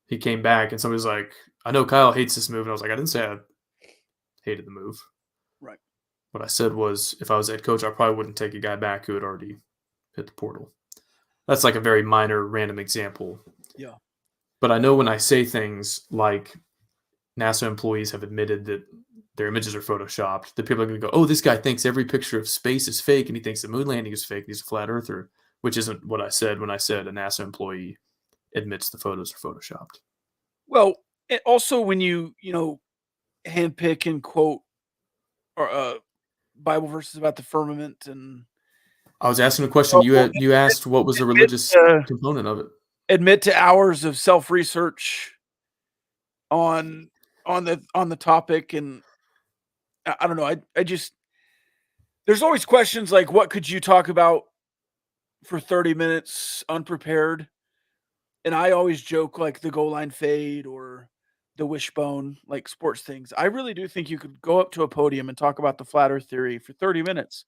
He came back, and somebody was like, I know Kyle hates this move. And I was like, I didn't say I hated the move. Right. What I said was, if I was head coach, I probably wouldn't take a guy back who had already hit the portal. That's like a very minor, random example. Yeah. But I know when I say things like NASA employees have admitted that their images are photoshopped, that people are going to go, oh, this guy thinks every picture of space is fake, and he thinks the moon landing is fake, and he's a flat earther, which isn't what I said when I said a NASA employee admits the photos are photoshopped. Well, also when you handpick and quote or Bible verses about the firmament, and I was asking a question. You asked what was the religious component of it. Admit to hours of self-research on on the topic, and I don't know. I just there's always questions like what could you talk about for 30 minutes unprepared? And I always joke like the goal line fade or the wishbone, like sports things. I really do think you could go up to a podium and talk about the flat earth theory for 30 minutes.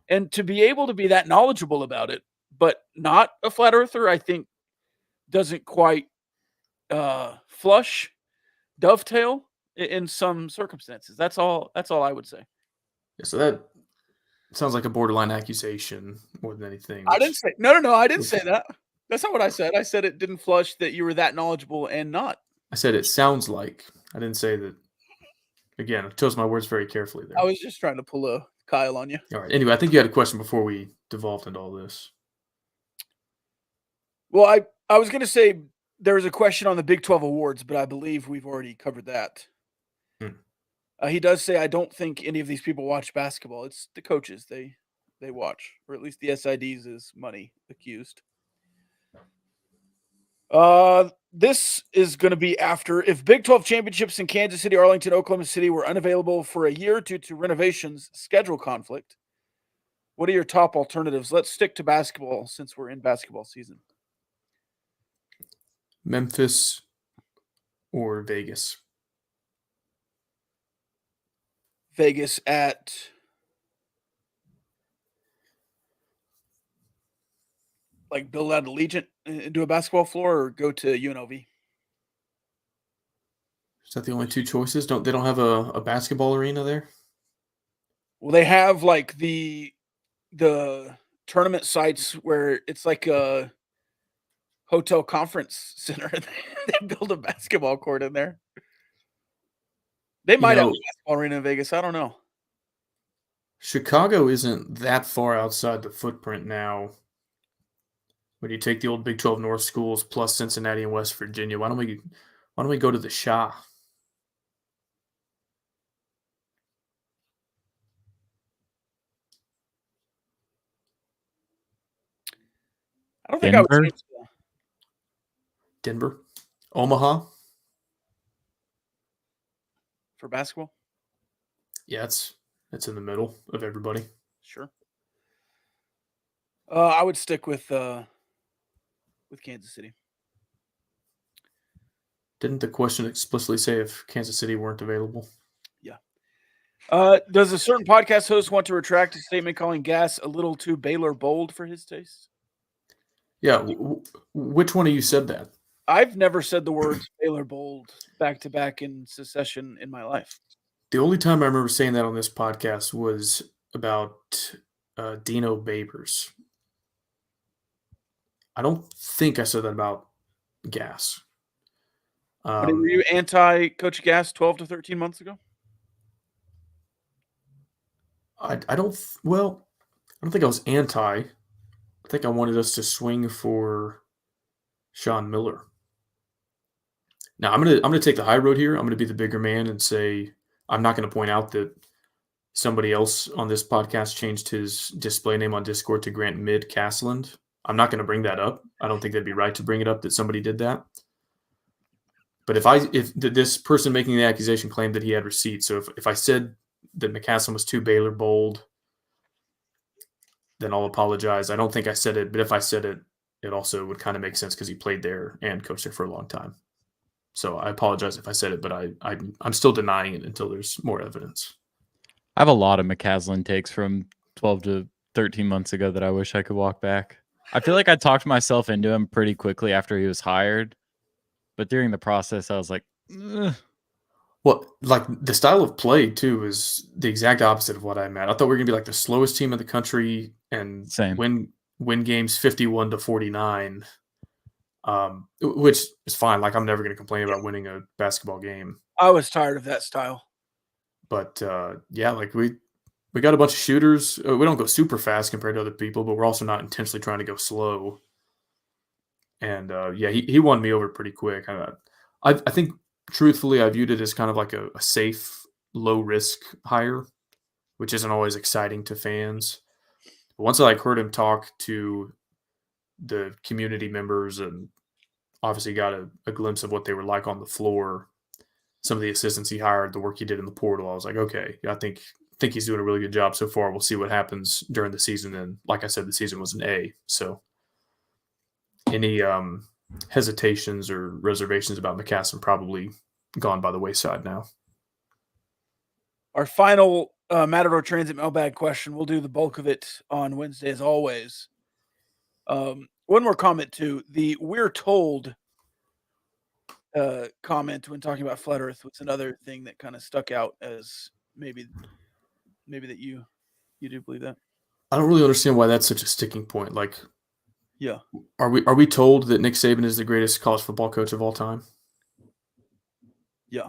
And to be able to be that knowledgeable about it, but not a flat earther, I think doesn't quite flush, dovetail in some circumstances. That's all I would say. Yeah, so that sounds like a borderline accusation more than anything. I didn't say no, I didn't which- say that. That's not what I said. I said it didn't flush that you were that knowledgeable and not. I said it sounds like. I didn't say that. Again, I chose my words very carefully there. I was just trying to pull a Kyle on you. All right. Anyway, I think you had a question before we devolved into all this. Well, I was going to say there was a question on the Big 12 awards, but I believe we've already covered that. He does say, I don't think any of these people watch basketball. It's the coaches. They watch, or at least the SIDs is money accused. This is going to be after if Big 12 championships in Kansas City, Arlington, Oklahoma City were unavailable for a year due to renovations, schedule conflict. What are your top alternatives? Let's stick to basketball since we're in basketball season. Memphis or Vegas? Vegas at like build out Allegiant and do a basketball floor, or go to UNLV? Is that the only two choices? They don't have a basketball arena there? Well, they have like the tournament sites where it's like a hotel conference center. They build a basketball court in there. They might have a basketball arena in Vegas. I don't know. Chicago isn't that far outside the footprint now. When you take the old Big 12 North schools plus Cincinnati and West Virginia, why don't we go to the Shah? I don't think I would Denver? change that. Denver? Omaha? For basketball. Yeah, it's in the middle of everybody. Sure. I would stick with Kansas City. Didn't the question explicitly say if Kansas City weren't available? Yeah. Does a certain podcast host want to retract his statement calling Gas a little too Baylor bold for his taste? Yeah. Which one of you said that? I've never said the words Baylor bold back to back in succession in my life. The only time I remember saying that on this podcast was about Dino Babers. I don't think I said that about Gas. Were you anti Coach Gas 12 to 13 months ago? I don't think I was anti. I think I wanted us to swing for Sean Miller. Now I'm gonna take the high road here. I'm gonna be the bigger man and say I'm not gonna point out that somebody else on this podcast changed his display name on Discord to Grant Mid Castland. I'm not gonna bring that up. I don't think that'd be right to bring it up that somebody did that. But if this person making the accusation claimed that he had receipts, so if I said that McCasland was too Baylor bold, then I'll apologize. I don't think I said it, but if I said it, it also would kind of make sense because he played there and coached there for a long time. So I apologize if I said it, but I'm still denying it until there's more evidence. I have a lot of McCaslin takes from 12 to 13 months ago that I wish I could walk back. I feel like I talked myself into him pretty quickly after he was hired, but during the process, I was like, ugh. Well, like the style of play too is the exact opposite of what I meant. I thought we were gonna be like the slowest team in the country and win games 51 to 49, which is fine. Like I'm never gonna complain about winning a basketball game. I was tired of that style. But yeah, like we got a bunch of shooters. We don't go super fast compared to other people, but we're also not intentionally trying to go slow. And yeah, he won me over pretty quick. I think. Truthfully, I viewed it as kind of like a safe, low-risk hire, which isn't always exciting to fans. But once I heard him talk to the community members and obviously got a glimpse of what they were like on the floor, some of the assistants he hired, the work he did in the portal, I was like, okay, I think he's doing a really good job so far. We'll see what happens during the season. And like I said, the season was an A. So any hesitations or reservations about McCassin probably gone by the wayside now. Our final Matador Transit mailbag question. We'll do the bulk of it on Wednesday, as always. One more comment, too. The "we're told" comment when talking about Flat Earth was another thing that kind of stuck out as maybe that you do believe that. I don't really understand why that's such a sticking point. Like, yeah, are we told that Nick Saban is the greatest college football coach of all time? Yeah.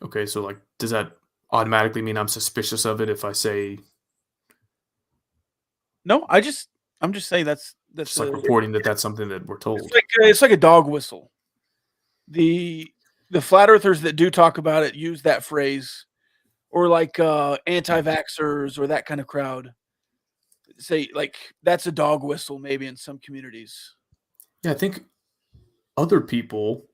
Okay, so like, does that automatically mean I'm suspicious of it if I say? No, I'm just saying that's just like reporting that that's something that we're told. It's like a dog whistle. The flat earthers that do talk about it use that phrase, or like anti-vaxxers or that kind of crowd say like that's a dog whistle maybe in some communities. Yeah, I think other people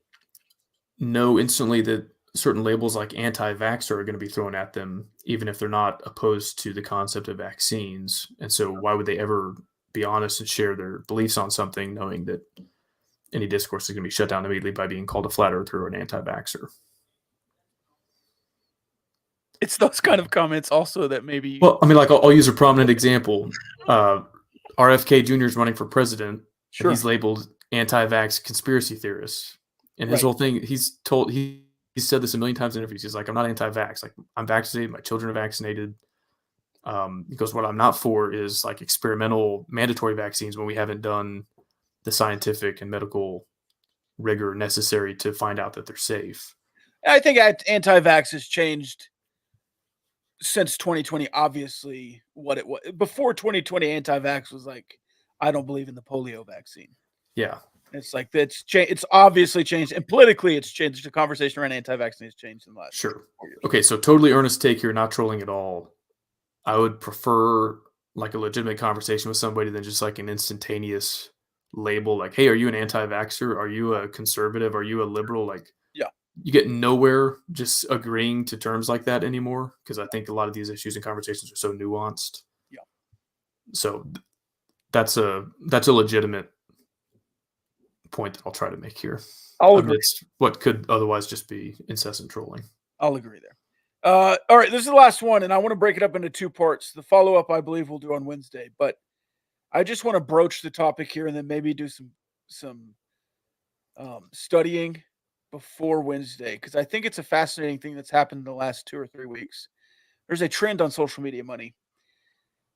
know instantly that certain labels like anti-vaxxer are going to be thrown at them, even if they're not opposed to the concept of vaccines. And so why would they ever be honest and share their beliefs on something, knowing that any discourse is going to be shut down immediately by being called a flat earther or an anti-vaxxer? It's those kind of comments also that maybe. Well, I mean, like I'll use a prominent example. RFK Jr. is running for president. Sure. And he's labeled anti-vax conspiracy theorist. And his whole thing, he's said this a million times in interviews. He's like, I'm not anti-vax. Like, I'm vaccinated. My children are vaccinated. Because what I'm not for is like experimental mandatory vaccines when we haven't done the scientific and medical rigor necessary to find out that they're safe. I think anti-vax has changed since 2020. Obviously, what it was before 2020, anti-vax was like, I don't believe in the polio vaccine. Yeah. It's like it's changed. It's obviously changed, and politically, it's changed. The conversation around anti-vaccine has changed in the last 4 years. Okay, so totally earnest take here, not trolling at all. I would prefer like a legitimate conversation with somebody than just like an instantaneous label. Like, hey, are you an anti-vaxxer? Are you a conservative? Are you a liberal? Like, yeah, you get nowhere just agreeing to terms like that anymore because I think a lot of these issues and conversations are so nuanced. Yeah. So that's a legitimate point that I'll try to make here. I'll agree. It's what could otherwise just be incessant trolling. I'll agree there. All right, this is the last one, and I want to break it up into 2 parts. The follow-up, I believe, we'll do on Wednesday, but I just want to broach the topic here and then maybe do some studying before Wednesday, because I think it's a fascinating thing that's happened in the last 2 or 3 weeks. There's a trend on social media, Money,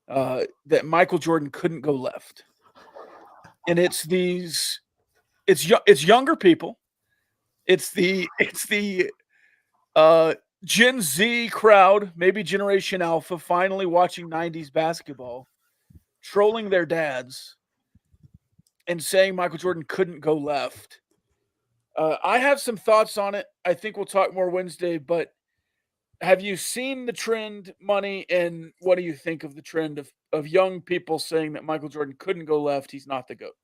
that Michael Jordan couldn't go left, and it's younger people. It's the Gen Z crowd, maybe Generation Alpha, finally watching 90s basketball, trolling their dads, and saying Michael Jordan couldn't go left. I have some thoughts on it. I think we'll talk more Wednesday, but have you seen the trend, Money, and what do you think of the trend of young people saying that Michael Jordan couldn't go left, he's not the GOAT?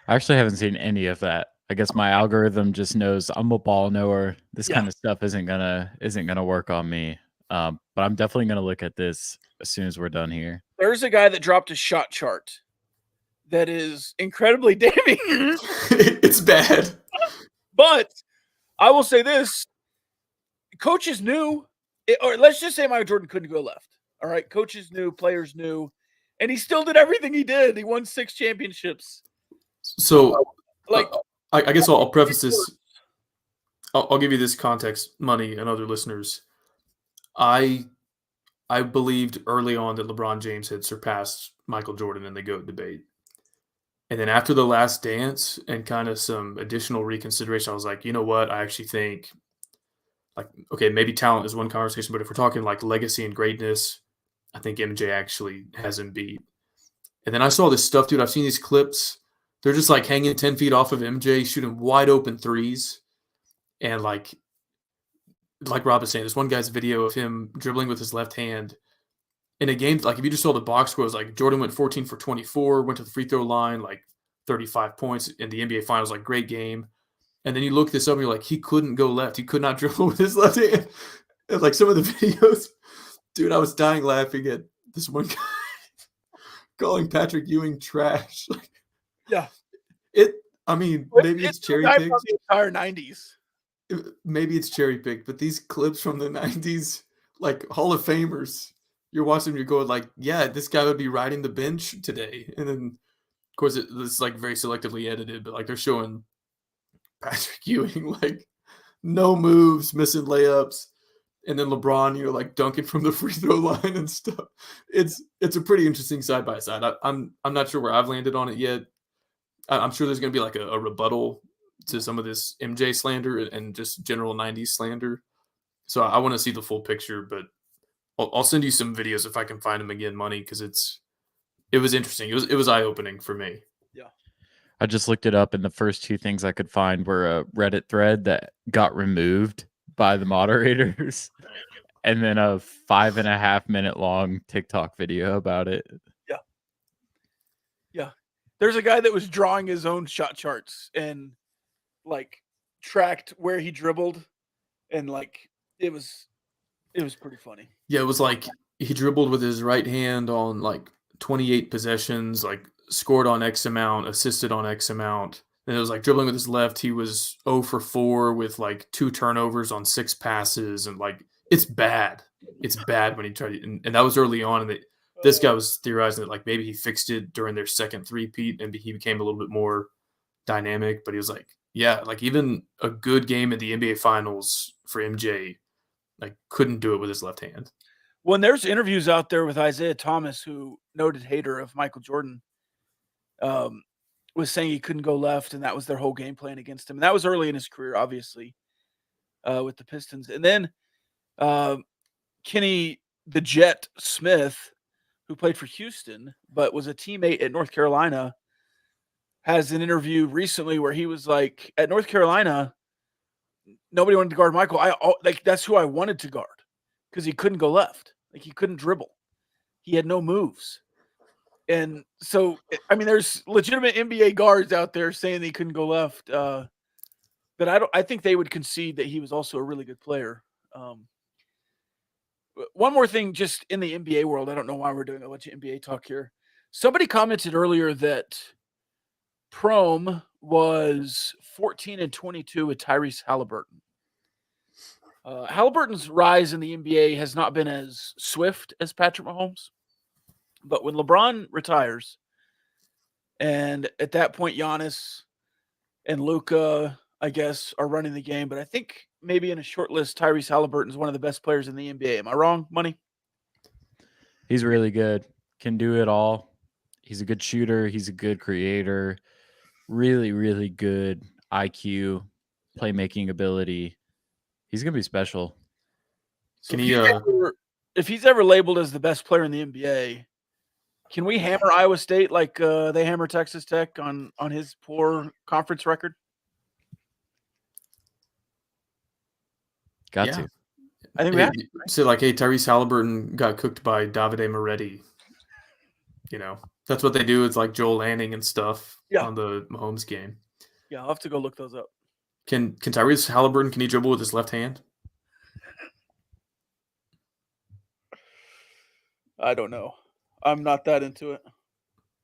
I actually haven't seen any of that. I guess my algorithm just knows I'm a ball knower. This kind of stuff isn't gonna work on me. But I'm definitely gonna look at this as soon as we're done here. There's a guy that dropped a shot chart that is incredibly damning. It's bad. But I will say this. Coaches knew, or let's just say Michael Jordan couldn't go left. All right. Coaches knew, players knew, and he still did everything he did. He won 6 championships. So, I guess I'll preface this. I'll give you this context, Money, and other listeners. I believed early on that LeBron James had surpassed Michael Jordan in the GOAT debate. And then after The Last Dance and kind of some additional reconsideration, I was like, you know what? I actually think, like, okay, maybe talent is one conversation, but if we're talking like legacy and greatness, I think MJ actually has him beat. And then I saw this stuff, dude. I've seen these clips. They're just like hanging 10 feet off of MJ, shooting wide open threes. And like Rob was saying, there's one guy's video of him dribbling with his left hand in a game. Like if you just saw the box score, it was like Jordan went 14 for 24, went to the free throw line, like 35 points in the NBA Finals, like great game. And then you look this up and you're like, he couldn't go left. He could not dribble with his left hand. And like some of the videos, dude, I was dying laughing at this one guy calling Patrick Ewing trash. Yeah. Maybe it's cherry the picked. entire 90s. Maybe it's cherry picked, but these clips from the 90s, like Hall of Famers, you're watching them, you're going like, yeah, this guy would be riding the bench today. And then, of course, it's like very selectively edited, but like they're showing Patrick Ewing like no moves, missing layups, and then LeBron, like dunking from the free throw line and stuff. It's a pretty interesting side by side. I'm not sure where I've landed on it yet. I'm sure there's going to be like a rebuttal to some of this MJ slander and just general 90s slander. So I want to see the full picture, but I'll send you some videos if I can find them again, Money, because it was interesting. It was eye-opening for me. Yeah. I just looked it up, and the first two things I could find were a Reddit thread that got removed by the moderators, and then a 5.5 minute long TikTok video about it. Yeah. Yeah. There's a guy that was drawing his own shot charts and like tracked where he dribbled, and like it was pretty funny. Yeah, it was like he dribbled with his right hand on like 28 possessions, like scored on X amount, assisted on X amount. And it was like dribbling with his left, he was 0 for 4 with like 2 turnovers on 6 passes, and like it's bad. It's bad when he tried to, and that was early on, and this guy was theorizing that like maybe he fixed it during their second three-peat and he became a little bit more dynamic. But he was like, yeah, like even a good game in the NBA Finals for MJ, like couldn't do it with his left hand. When there's interviews out there with Isaiah Thomas, who noted hater of Michael Jordan, was saying he couldn't go left, and that was their whole game plan against him. And that was early in his career, obviously, with the Pistons. And then Kenny the Jet Smith, who played for Houston but was a teammate at North Carolina, has an interview recently where he was like, at North Carolina, nobody wanted to guard Michael. That's who I wanted to guard because he couldn't go left. Like he couldn't dribble. He had no moves. And so, I mean, there's legitimate NBA guards out there saying he couldn't go left. But I think they would concede that he was also a really good player. One more thing, just in the NBA world, I don't know why we're doing a bunch of NBA talk here. Somebody commented earlier that Prom was 14-22 with Tyrese Halliburton. Halliburton's rise in the NBA has not been as swift as Patrick Mahomes. But when LeBron retires, and at that point, Giannis and Luka, I guess, are running the game. But I think maybe in a short list, Tyrese Halliburton is one of the best players in the NBA. Am I wrong, Money? He's really good. Can do it all. He's a good shooter. He's a good creator. Really, really good IQ, playmaking ability. He's going to be special. So if he's ever labeled as the best player in the NBA, can we hammer Iowa State like they hammer Texas Tech on his poor conference record? Got to. I think we have to. So like, hey, Tyrese Halliburton got cooked by Davide Moretti. That's what they do. It's like Joel Lanning and stuff on the Mahomes game. Yeah, I'll have to go look those up. Can Tyrese Halliburton, can he dribble with his left hand? I don't know. I'm not that into it.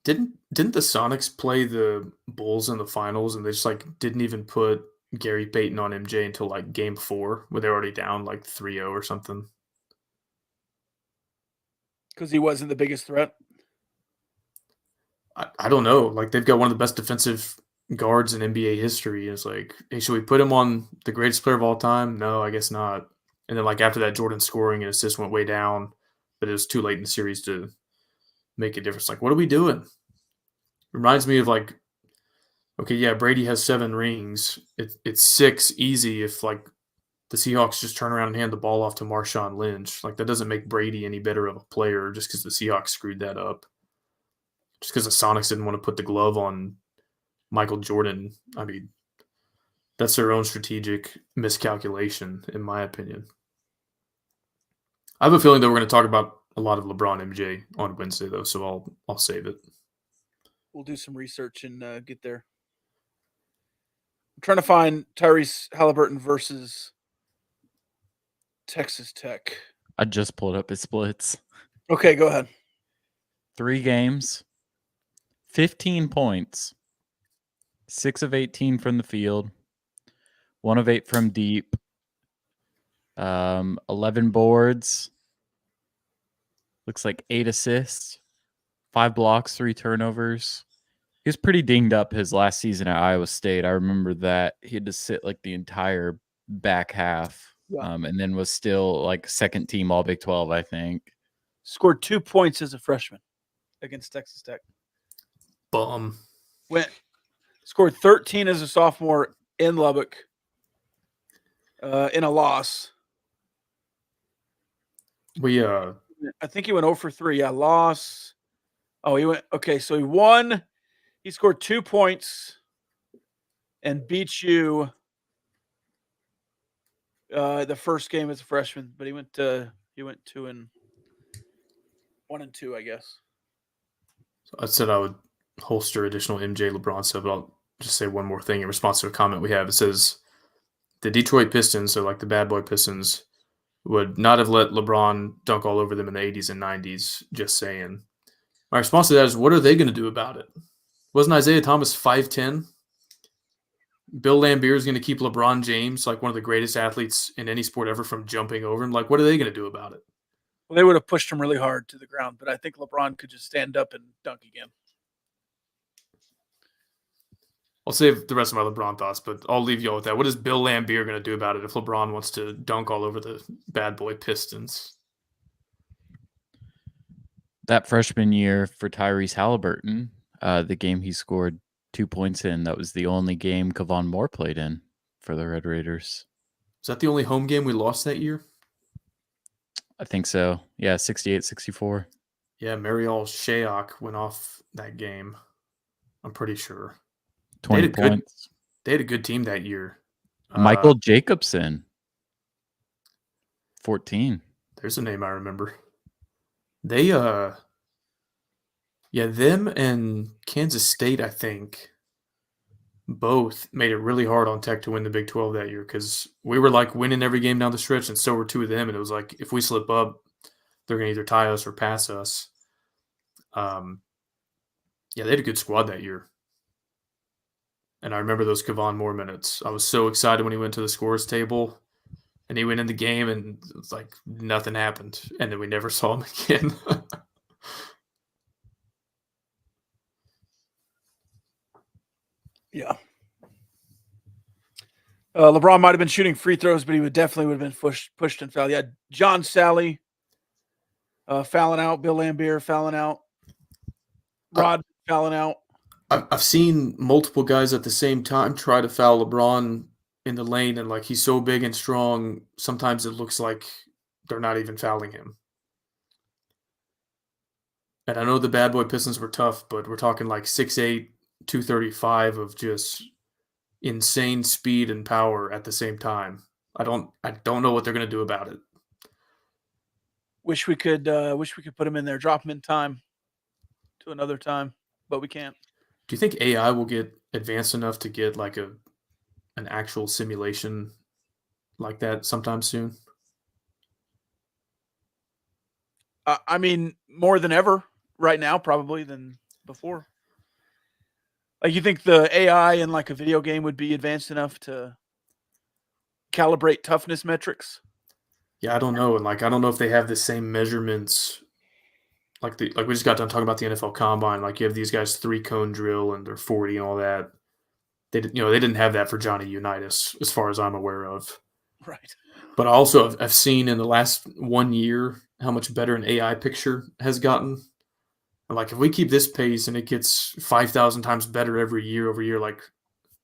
Didn't the Sonics play the Bulls in the finals, and they just like didn't even put Gary Payton on MJ until like game 4, where they're already down like 3-0 or something? Because he wasn't the biggest threat? I don't know. Like, they've got one of the best defensive guards in NBA history. It's like, hey, should we put him on the greatest player of all time? No, I guess not. And then like after that, Jordan's scoring and assists went way down, but it was too late in the series to make a difference. Like, what are we doing? Reminds me of like, okay, yeah, Brady has 7 rings. It's 6 easy if like the Seahawks just turn around and hand the ball off to Marshawn Lynch. Like, that doesn't make Brady any better of a player just because the Seahawks screwed that up. Just because the Sonics didn't want to put the glove on Michael Jordan. I mean, that's their own strategic miscalculation, in my opinion. I have a feeling that we're going to talk about a lot of LeBron MJ on Wednesday, though, so I'll save it. We'll do some research and get there. I'm trying to find Tyrese Halliburton versus Texas Tech. I just pulled up his splits. Okay, go ahead. 3 games, 15 points, 6 of 18 from the field, 1 of 8 from deep, 11 boards, looks like 8 assists, 5 blocks, 3 turnovers. He was pretty dinged up his last season at Iowa State. I remember that. He had to sit like the entire back half, and then was still like second team All Big 12, I think. Scored 2 points as a freshman against Texas Tech. Bum. Scored 13 as a sophomore in Lubbock in a loss. I think he went 0 for 3. Yeah, loss. Oh, he went. Okay, so he won. He scored 2 points and beat you the first game as a freshman, but he went 2 and 1 and 2, I guess. So I said I would holster additional MJ LeBron stuff, but I'll just say one more thing in response to a comment we have. It says the Detroit Pistons, so like the bad boy Pistons, would not have let LeBron dunk all over them in the 80s and 90s, just saying. My response to that is, what are they going to do about it? Wasn't Isaiah Thomas 5'10"? Bill Laimbeer is going to keep LeBron James, like one of the greatest athletes in any sport ever, from jumping over him. Like, what are they going to do about it? Well, they would have pushed him really hard to the ground, but I think LeBron could just stand up and dunk again. I'll save the rest of my LeBron thoughts, but I'll leave y'all with that. What is Bill Laimbeer going to do about it if LeBron wants to dunk all over the bad boy Pistons? That freshman year for Tyrese Halliburton, the game he scored 2 points in, that was the only game Kevon Moore played in for the Red Raiders. Is that the only home game we lost that year? I think so. Yeah, 68-64. Yeah, Marial Shayok went off that game. I'm pretty sure. 20 points. They had a good team that year. Michael Jacobson, 14. There's a name I remember. They, them and Kansas State, I think, both made it really hard on Tech to win the Big 12 that year because we were like winning every game down the stretch, and so were 2 of them. And it was like, if we slip up, they're going to either tie us or pass us. They had a good squad that year. And I remember those Kevon Moore minutes. I was so excited when he went to the scores table and he went in the game and it was like nothing happened. And then we never saw him again. Yeah. LeBron might have been shooting free throws, but he would definitely have been pushed and fouled. Yeah, John Sally fouling out, Bill Laimbeer fouling out, Rod fouling out. I've seen multiple guys at the same time try to foul LeBron in the lane, and like he's so big and strong, sometimes it looks like they're not even fouling him. And I know the bad boy Pistons were tough, but we're talking like 6'8", 235 of just insane speed and power at the same time. I don't know what they're going to do about it. Wish we could put him in there, drop him in time to another time, but we can't. Do you think AI will get advanced enough to get like an actual simulation like that sometime soon? I mean, more than ever right now, probably than before. Like, you think the AI in like a video game would be advanced enough to calibrate toughness metrics? Yeah, I don't know. And like, I don't know if they have the same measurements. Like we just got done talking about the NFL Combine. Like, you have these guys 3-cone drill and they're 40 and all that. They didn't have that for Johnny Unitas, as far as I'm aware of. Right. But I also have seen in the last 1 year how much better an AI picture has gotten. And like, if we keep this pace and it gets 5,000 times better every year over year, like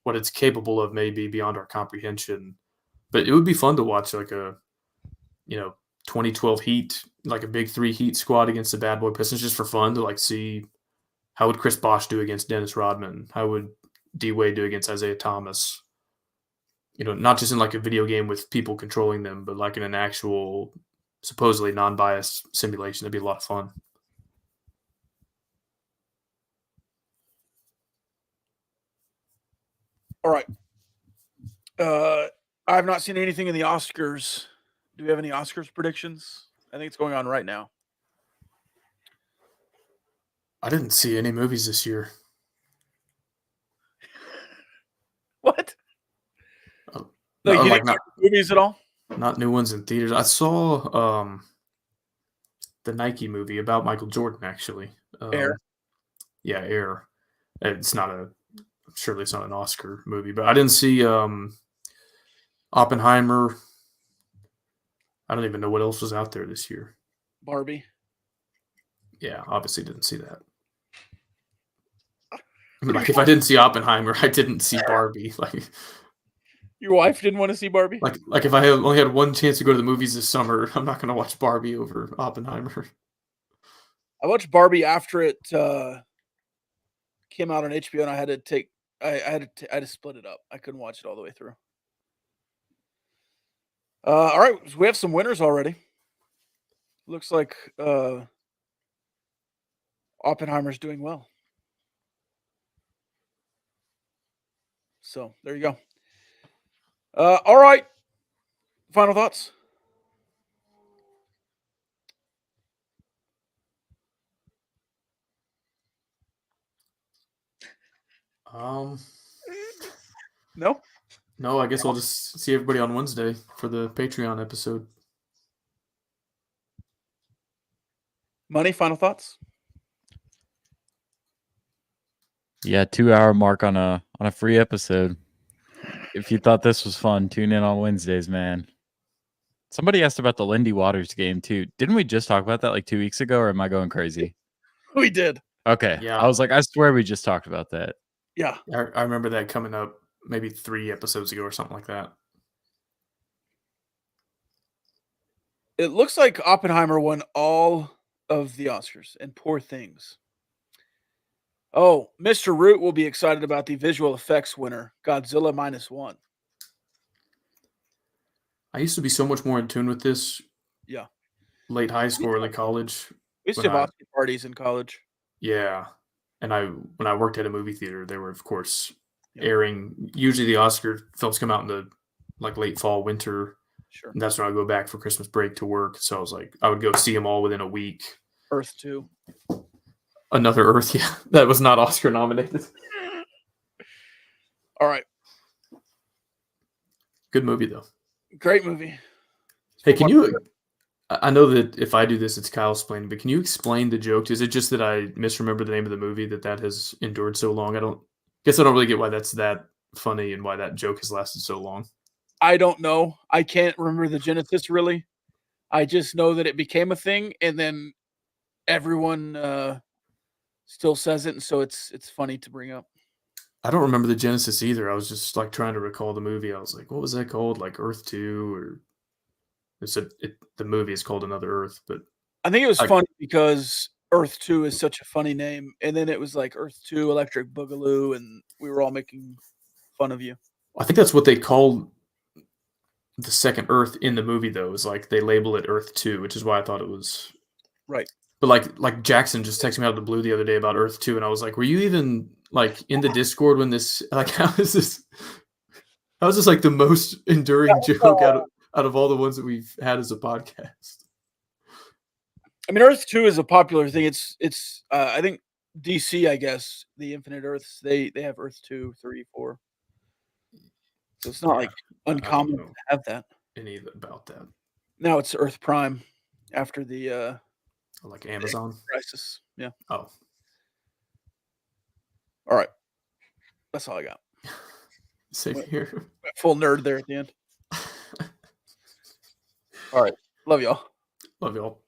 what it's capable of may be beyond our comprehension. But it would be fun to watch like a, 2012 Heat, like a big 3 Heat squad against the bad boy Pistons, just for fun to like see how would Chris Bosh do against Dennis Rodman? How would D Wade do against Isaiah Thomas? Not just in like a video game with people controlling them, but like in an actual supposedly non-biased simulation. That'd be a lot of fun. All right. I've not seen anything in the Oscars. Do we have any Oscars predictions? I think it's going on right now. I didn't see any movies this year. What? Oh, Like, no, you like didn't see movies at all? not new ones in theaters. I saw the Nike movie about Michael Jordan, actually. Air. Yeah, Air. It's not surely it's not an Oscar movie, but I didn't see Oppenheimer. I don't even know what else was out there this year. Barbie. Yeah, obviously didn't see that. Like if I didn't see Oppenheimer, I didn't see Barbie. Your wife didn't want to see Barbie? Like if I only had one chance to go to the movies this summer, I'm not going to watch Barbie over Oppenheimer. I watched Barbie after it came out on HBO, and I had to split it up. I couldn't watch it all the way through. All right, so we have some winners already. Looks like Oppenheimer's doing well. So there you go. All right. Final thoughts? No? No, I guess I'll just see everybody on Wednesday for the Patreon episode. Money, final thoughts? Yeah, 2-hour mark on a free episode. If you thought this was fun, tune in on Wednesdays, man. Somebody asked about the Lindy Waters game too. Didn't we just talk about that like 2 weeks ago, or am I going crazy? We did. Okay. Yeah. I was like, I swear we just talked about that. Yeah. I remember that coming up maybe 3 episodes ago or something like that. It looks like Oppenheimer won all of the Oscars, and Poor Things. Oh, Mr. Root will be excited about the visual effects winner, Godzilla -1. I used to be so much more in tune with this. Yeah. Late high school, early college. We used to have Oscar parties in college. Yeah. And when I worked at a movie theater, they were, of course, airing. Usually the Oscar films come out in the late fall, winter. Sure. And that's when I go back for Christmas break to work. So I was like, I would go see them all within a week. Earth 2. Another Earth, yeah. That was not Oscar nominated. All right. Good movie, though. Great movie. Hey, can you... I know that if I do this, it's Kyle explaining, but can you explain the joke? Is it just that I misremember the name of the movie that has endured so long? I don't really get why that's that funny and why that joke has lasted so long. I don't know. I can't remember the genesis, really. I just know that it became a thing, and then everyone still says it, and so it's funny to bring up. I don't remember the genesis either. I was just trying to recall the movie. I was like, what was that called? Like Earth 2 or... the movie is called Another Earth, but I think it was funny because Earth 2 is such a funny name, and then it was like Earth 2 Electric Boogaloo, and we were all making fun of you. I think that's what they called the second Earth in the movie, though. Is like they label it Earth 2, which is why I thought it was right. But like Jackson just texted me out of the blue the other day about Earth 2, and I was like, were you even in the Discord when this? How is this? How is this like the most enduring joke out of all the ones that we've had as a podcast? I mean, Earth 2 is a popular thing. It's I think DC, I guess, the Infinite Earths, they have Earth 2, 3, 4. So it's not uncommon to have that. Any about that. Now it's Earth Prime after the like Amazon crisis. Yeah. Oh. All right. That's all I got. Same here. Full nerd there at the end. All right. Love y'all. Love y'all.